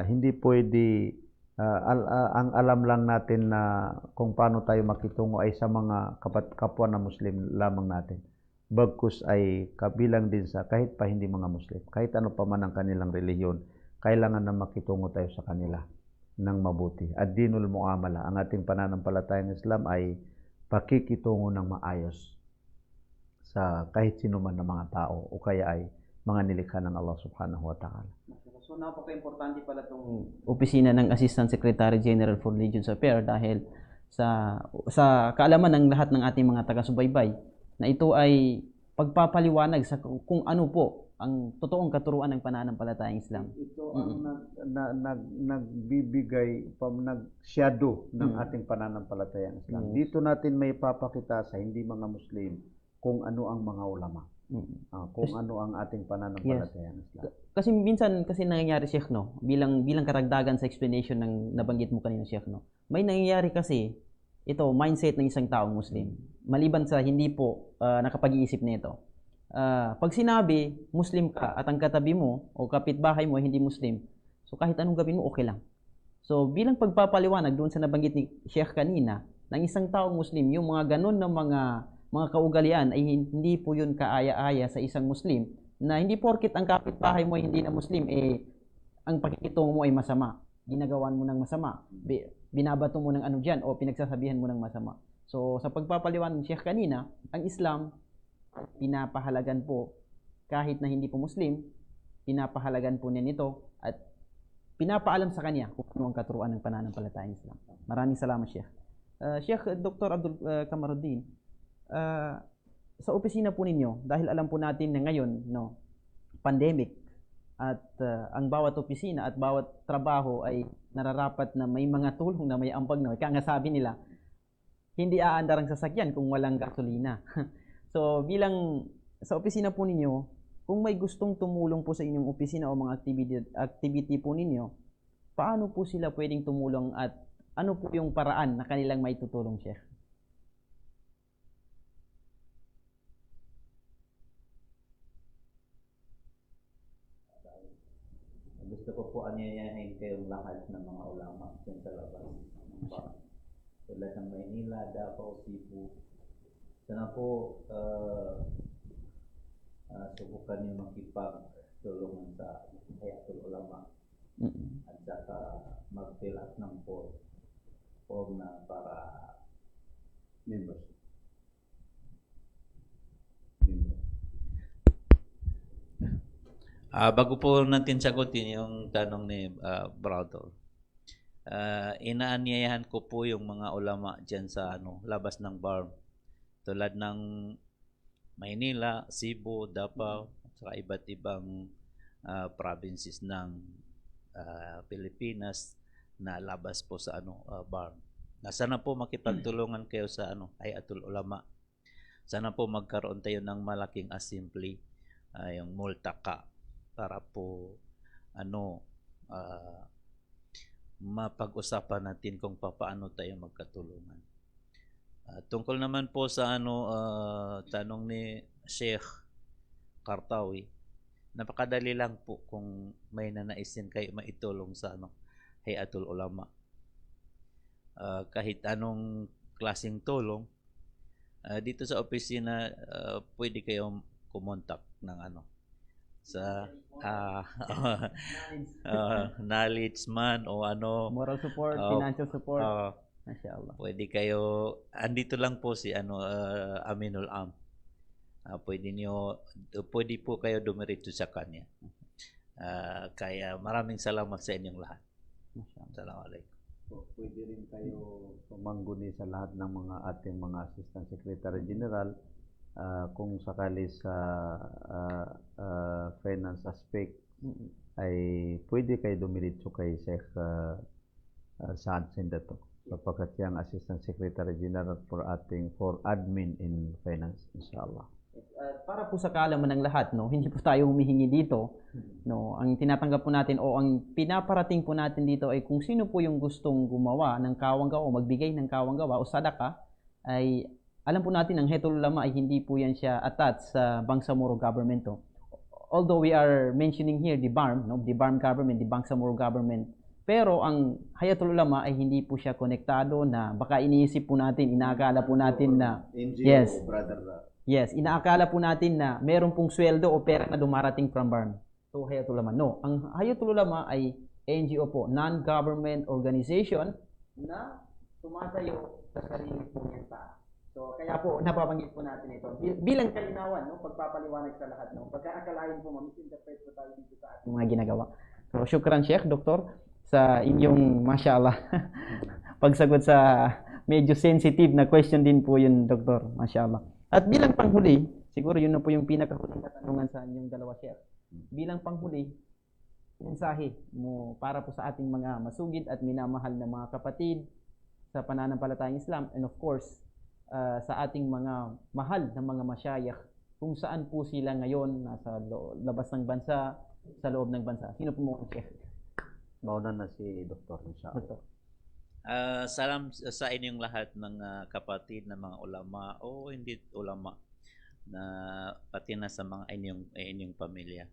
hindi pwede, ang alam lang natin na kung paano tayo makitungo ay sa mga kapwa na Muslim lamang natin. Bagkus ay kabilang din sa kahit pa hindi mga Muslim, kahit ano pa man ang kanilang relihiyon, kailangan na makitungo tayo sa kanila ng mabuti. Ad-dinul muamala, ang ating pananampalatayang Islam ay pakikitungo ng maayos sa kahit sino man ng mga tao o kaya ay mga nilikha ng Allah subhanahu wa ta'ala. So napaka-importante pala itong opisina ng Assistant Secretary General for Religious Affairs dahil sa kaalaman ng lahat ng ating mga taga-subaybay na ito ay pagpapaliwanag sa kung ano po ang totoong katuruan ng pananampalatayang Islam. Ito ang nagbibigay, nag-shadow ng ating pananampalatayang Islam. Dito natin may papakita sa hindi mga Muslim kung ano ang mga ulama. Kung ano ang ating pananampalatayang Islam. Kasi minsan kasi nangyayari, Sheikh, no, bilang karagdagan sa explanation ng nabanggit mo kanina, Sheikh, no, may nangyayari kasi ito mindset ng isang taong Muslim maliban sa hindi po nakapag-iisip nito. Pag sinabi Muslim ka at ang katabi mo o kapitbahay mo ay hindi Muslim, so kahit anong gawin mo okay lang. So bilang pagpapaliwanag doon sa nabanggit ni Sheikh kanina ng isang taong Muslim, yung mga ganun na mga kaugalian ay hindi po yun kaaya-aya sa isang Muslim, na hindi porkit ang kapitbahay mo ay hindi na Muslim, ang pakikitungo mo ay masama, ginagawan mo ng masama, binabato mo ng ano dyan, o pinagsasabihan mo ng masama. So sa pagpapaliwanag ni Sheikh kanina, ang Islam pinapahalagan po kahit na hindi po Muslim, pinapahalagan po niya nito at pinapaalam sa kanya kung ano ang katuruan ng pananampalatayang Islam. Maraming salamat, Sheikh. Sheikh Dr. Abdul Kamaruddin, sa opisina po ninyo, dahil alam po natin na ngayon, no, pandemic, at ang bawat opisina at bawat trabaho ay nararapat na may mga tulong na may ambag na. Kaya nga sabi nila, hindi aandar ang sasakyan kung walang gasolina. So bilang sa opisina po ninyo, kung may gustong tumulong po sa inyong opisina o mga activity po ninyo, paano po sila pwedeng tumulong at ano po yung paraan na kanilang may tutulong, Sheikh? Gusto ko po anyayahin kayong lahat ng mga ulama dyan sa labas. Tulad ng Maynila, Davao, Cebu. Sana po subukan niyo makipagtulungan sa Hayatul Ulama at saka mag-fill up ng form na para membership. Bago po natin sagutin yung tanong ni Brother, inaanyayahan ko po yung mga ulama dyan sa labas ng BARM, tulad ng Maynila, Cebu, Davao, at saka iba't ibang provinces ng Pilipinas na labas po sa BARM. Sana po makipagtulungan kayo sa Hayatul Ulama. Sana po magkaroon tayo ng malaking assembly, yung Multaka, para po mapag-usapan natin kung paano tayo magkatulungan. Tungkol naman po sa tanong ni Sheikh Kartawi, napakadali lang po kung may nanaisin kayo maitulong sa Hayatul Ulama. Kahit anong klaseng tulong, dito sa opisina pwede kayong kumontak ng sa knowledge man o moral support, financial support. Mashallah. Pwede kayo, andito lang po si Aminul Am. Pwede po kayo dumiretso sa kanya. Kaya maraming salamat sa inyong lahat. Assalamualaikum. Pwede rin kayo sumangguni sa lahat ng mga ating mga Assistant Secretary General kung sakali sa finance aspect ay pwede kayo dumiretso kay Sheikh Saad Sindato, sapagkat siyang Assistant Secretary General for admin in finance, inshallah. Para po sa kaalaman ng lahat, no, hindi po tayo humihingi dito, no. Ang tinatanggap po natin o ang pinaparating po natin dito ay kung sino po yung gustong gumawa ng kawanggawa o magbigay ng kawanggawa o sadaka, ay alam po natin ang Hayatul Ulama ay hindi po yan siya attached sa Bangsamoro government. No. Although we are mentioning here the BARM, no, the BARM government, the Bangsamoro government, pero ang Hayatul Ulama ay hindi po siya konektado na baka iniisip po natin, inaakala po natin na NGO, yes, inaakala po natin na meron pong sweldo o pera na dumarating from BARM to Hayatul Ulama. No, ang Hayatul Ulama ay NGO po, non-government organization na tumatayo sa sarili po niyan pa. So kaya po nababanggit po natin ito bilang kalinawan, no, pagpapaliwanag sa lahat, no. Pagkaakalain po ma-misinterpret po tayo dito sa ating mga ginagawa. So syukran Sheikh, Doktor, sa inyong mashallah pagsagot sa medyo sensitive na question din po yun, Doktor, mashallah. At bilang panghuli, siguro yun na po yung pinakahuling katanungan sa inyong dalawa, Sheikh. Bilang panghuli, mensahe mo para po sa ating mga masugid at minamahal na mga kapatid sa pananampalatayang Islam, and of course sa ating mga mahal na mga masyayakh, kung saan po sila ngayon, nasa labas ng bansa, sa loob ng bansa. Sino po mo, Sheikh? Mauna na si Doktor, inshallah. Doktor. Salam sa inyong lahat, mga kapatid na mga ulama o hindi ulama, na pati na sa mga inyong pamilya.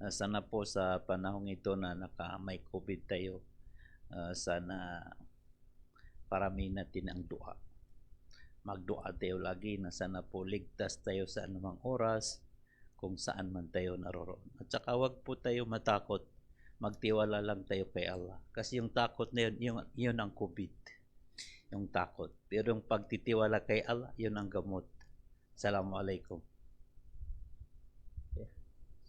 Sana po sa panahong ito na may COVID tayo, sana parami natin ang dua. Magdua tayo lagi na sana po ligtas tayo sa anumang oras kung saan man tayo naroroon. At saka wag po tayo matakot. Magtiwala lang tayo kay Allah. Kasi yung takot na yun ang COVID. Yung takot. Pero yung pagtitiwala kay Allah, yun ang gamot. Assalamualaikum.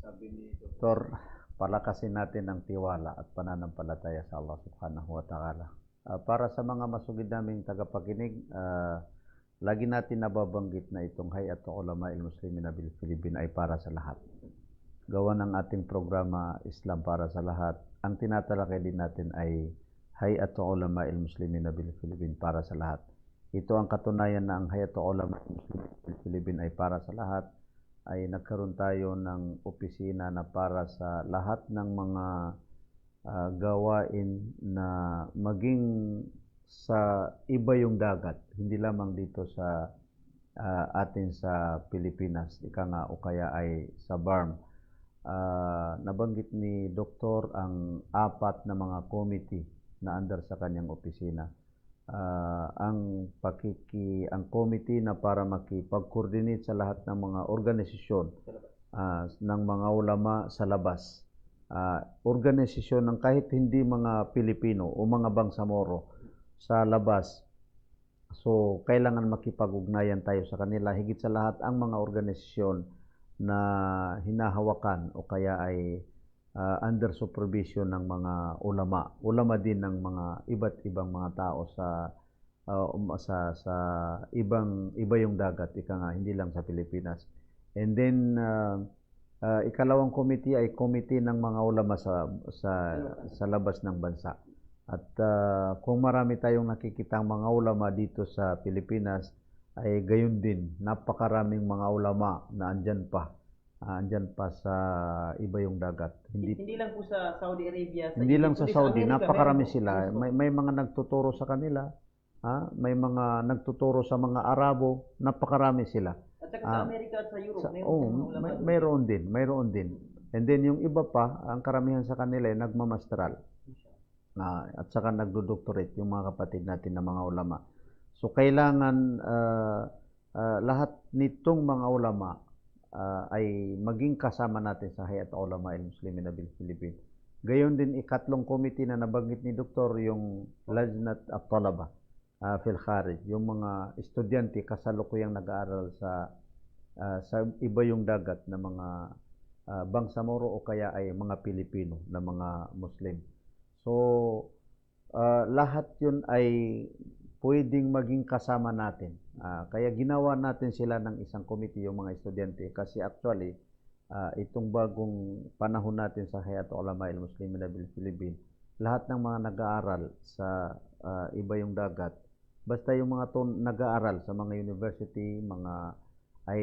Sabi ni Doktor, palakasin natin ang tiwala at pananampalataya sa Allah subhanahu wa ta'ala. Para sa mga masugid naming tagapakinig, lagi natin nababanggit na itong Hayatul Ulama'il Muslimin bil Philippines ay para sa lahat. Gawa ng ating programa Islam para sa lahat, ang tinatalakay din natin ay Hayatul Ulama'il Muslimin bil Philippines para sa lahat. Ito ang katunayan na ang Hayatul Ulama'il Muslimin bil Philippines ay para sa lahat, ay nagkaroon tayo ng opisina na para sa lahat ng mga gawain na maging sa iba yung dagat, hindi lamang dito sa atin sa Pilipinas, ika nga o kaya ay sa BARM. Nabanggit ni Doktor ang 4 na mga committee na under sa kanyang opisina. Ang committee na para makipag-coordinate sa lahat ng mga organisasyon ng mga ulama sa labas. Organisasyon ng kahit hindi mga Pilipino o mga Bangsamoro sa labas. So, kailangan makipag-ugnayan tayo sa kanila. Higit sa lahat, ang mga organisasyon na hinahawakan o kaya ay under supervision ng mga ulama. Ulama din ng mga iba't ibang mga tao sa iba yung dagat, ika nga, hindi lang sa Pilipinas. And then, ikalawang committee ay committee ng mga ulama sa labas ng bansa. At kung marami tayong nakikitang mga ulama dito sa Pilipinas, ay gayon din, napakaraming mga ulama na andyan pa sa iba yung dagat. Hindi lang po sa Saudi Arabia. Hindi lang sa Saudi, Amerika, napakarami sila. May mga nagtuturo sa kanila, may mga nagtuturo sa mga Arabo, napakarami sila. At saka sa Amerika at sa Europe, mayroon din. And then yung iba pa, ang karamihan sa kanila ay nagmamasteral. At saka nagdo-doctorate yung mga kapatid natin na mga ulama. So kailangan lahat nitong mga ulama ay maging kasama natin sa Hayatul Ulama'il Muslimin bil Philippines. Gayon din ikatlong committee na nabanggit ni Doktor, yung Lajnat at-Talaba fil Kharij, yung mga estudyante kasalukuyang nag-aaral sa iba yung dagat na mga Bangsamoro o kaya ay mga Pilipino na mga Muslim. So, lahat yun ay pwedeng maging kasama natin. Kaya ginawa natin sila ng isang committee, yung mga estudyante. Kasi actually, itong bagong panahon natin sa Hayatul Ulama'il Muslimin bil Philippines, lahat ng mga nag-aaral sa iba yung dagat, basta yung mga nag-aaral sa mga university, ay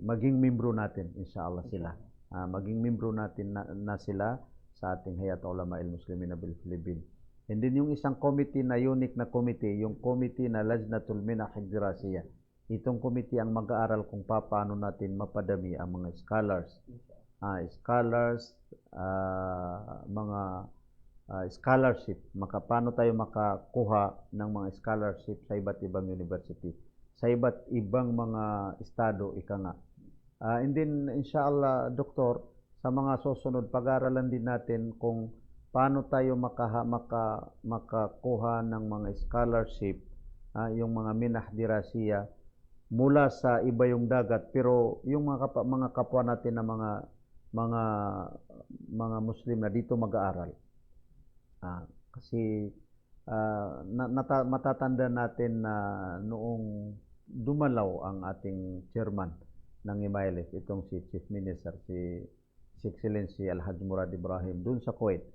maging membro natin, inshallah sila. Maging membro natin na sila sa ating Hayatul Ulama'il Muslimin bil Philippines. And then yung isang committee na unique na committee, yung committee na Lajnatul Minah Dirasiyah. Itong committee ang mag-aaral kung paano natin mapadami ang mga scholars. Mga scholarship, paano tayo makakuha ng mga scholarship sa iba't ibang university, sa iba't ibang mga estado, ika nga. And then, inshallah, Doktor, sa mga susunod, pag-aaralan din natin kung paano tayo makakuha ng mga scholarship, yung mga Minah Dirasiyah mula sa iba yung dagat, pero yung mga kapwa natin na mga Muslim na dito mag-aaral. Kasi matatanda natin na noong dumalaw ang ating chairman ng Imailif, itong si Chief Minister, si Excellency Alhaj Murad Ibrahim, dun sa Kuwait.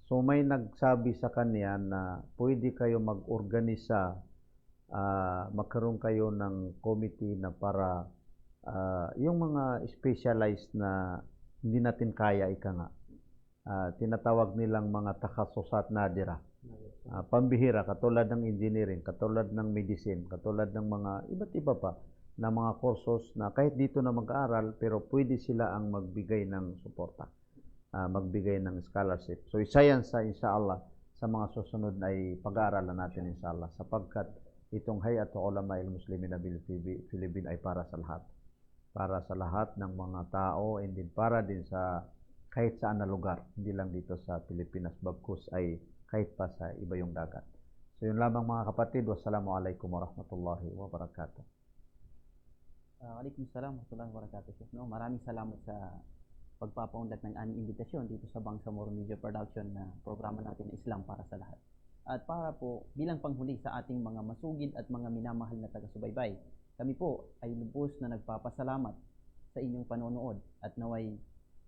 So may nagsabi sa kanya na pwede kayo mag-organisa, magkaroon kayo ng committee na para yung mga specialized na hindi natin kaya, ika nga. Tinatawag nilang mga takhasusat nadira. Pambihira, katulad ng engineering, katulad ng medicine, katulad ng mga iba't iba pa na mga courses na kahit dito na mag-aaral, pero pwede sila ang magbigay ng suporta, magbigay ng scholarship. So isa yan sa inshallah sa mga susunod ay pag-aaralan natin inshallah, sapagkat itong Hayatul Ulama al-Muslimin bil Philippines ay para sa lahat. Para sa lahat ng mga tao, and din para din sa kahit saan na lugar, hindi lang dito sa Pilipinas, bagkus ay kahit pa sa iba yung dagat. So yun lamang mga kapatid. Wassalamualaikum warahmatullahi wabarakatuh. Waalaikumsalam warahmatullahi wabarakatuh. No, maraming salamat sa pagpapaunlad ng aming imbitasyon dito sa Bangsamoro Media Production na programa natin na Islam para sa lahat. At para po bilang panghuli sa ating mga masugid at mga minamahal na taga-subaybay, kami po ay lubos na nagpapasalamat sa inyong panonood at naway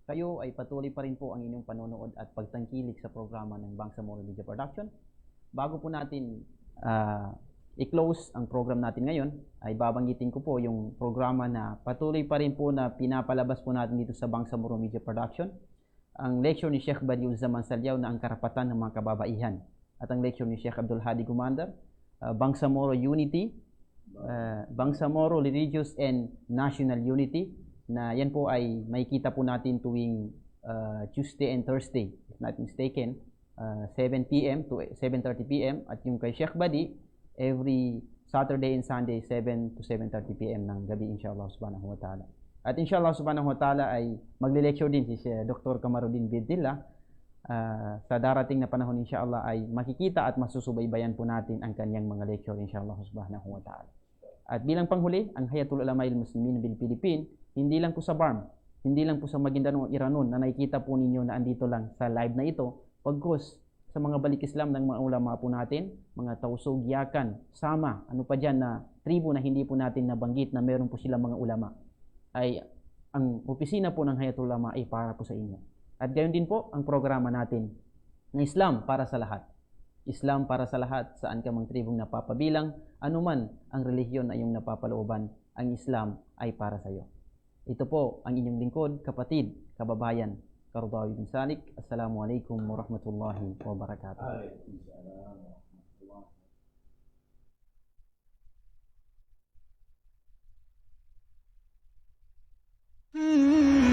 kayo ay patuloy pa rin po ang inyong panonood at pagtangkilik sa programa ng Bangsamoro Media Production. Bago po natin i-close ang program natin ngayon, ay babanggitin ko po yung programa na patuloy pa rin po na pinapalabas po natin dito sa Bangsamoro Media Production. Ang lecture ni Sheikh Badiul Zaman Salyaw na ang karapatan ng mga kababaihan. At ang lecture ni Sheikh Abdul Hadi Gumandar, Bangsamoro Unity, Bangsamoro Religious and National Unity, na yan po ay makikita po natin tuwing Tuesday and Thursday, if not mistaken, 7 p.m. to 7:30 p.m. At yung kay Sheikh Badi, every Saturday and Sunday, 7 to 7:30 p.m. ng gabi, inshallah subhanahu wa ta'ala. At inshallah subhanahu wa ta'ala ay magle-lecture din si Dr. Kamaruddin Bidillah. Sa darating na panahon inshallah ay makikita at masusubaybayan po natin ang kanyang mga lecture inshallah subhanahu wa ta'ala. At bilang panghuli, ang Hayatul Ulama al-Muslimin bil Philippines, hindi lang po sa BARM, hindi lang po sa Maguindanao, Iranon na nakikita po ninyo na andito lang sa live na ito, pagkos sa mga balik Islam ng mga ulama po natin, mga Tausug, Yakan, Sama, ano pa dyan na tribo na hindi po natin nabanggit na meron po silang mga ulama, ay ang opisina po ng Hayatul Ulama ay para po sa inyo. At gayon din po ang programa natin na Islam para sa lahat. Islam para sa lahat, saan ka mang tribong napapabilang, anuman ang relihiyon na iyong napapalooban, ang Islam ay para sa iyo. Ito po ang inyong lingkod, kapatid, kababayan, Karudawi bin Salik. Assalamualaikum warahmatullahi wabarakatuh. Mm-hmm.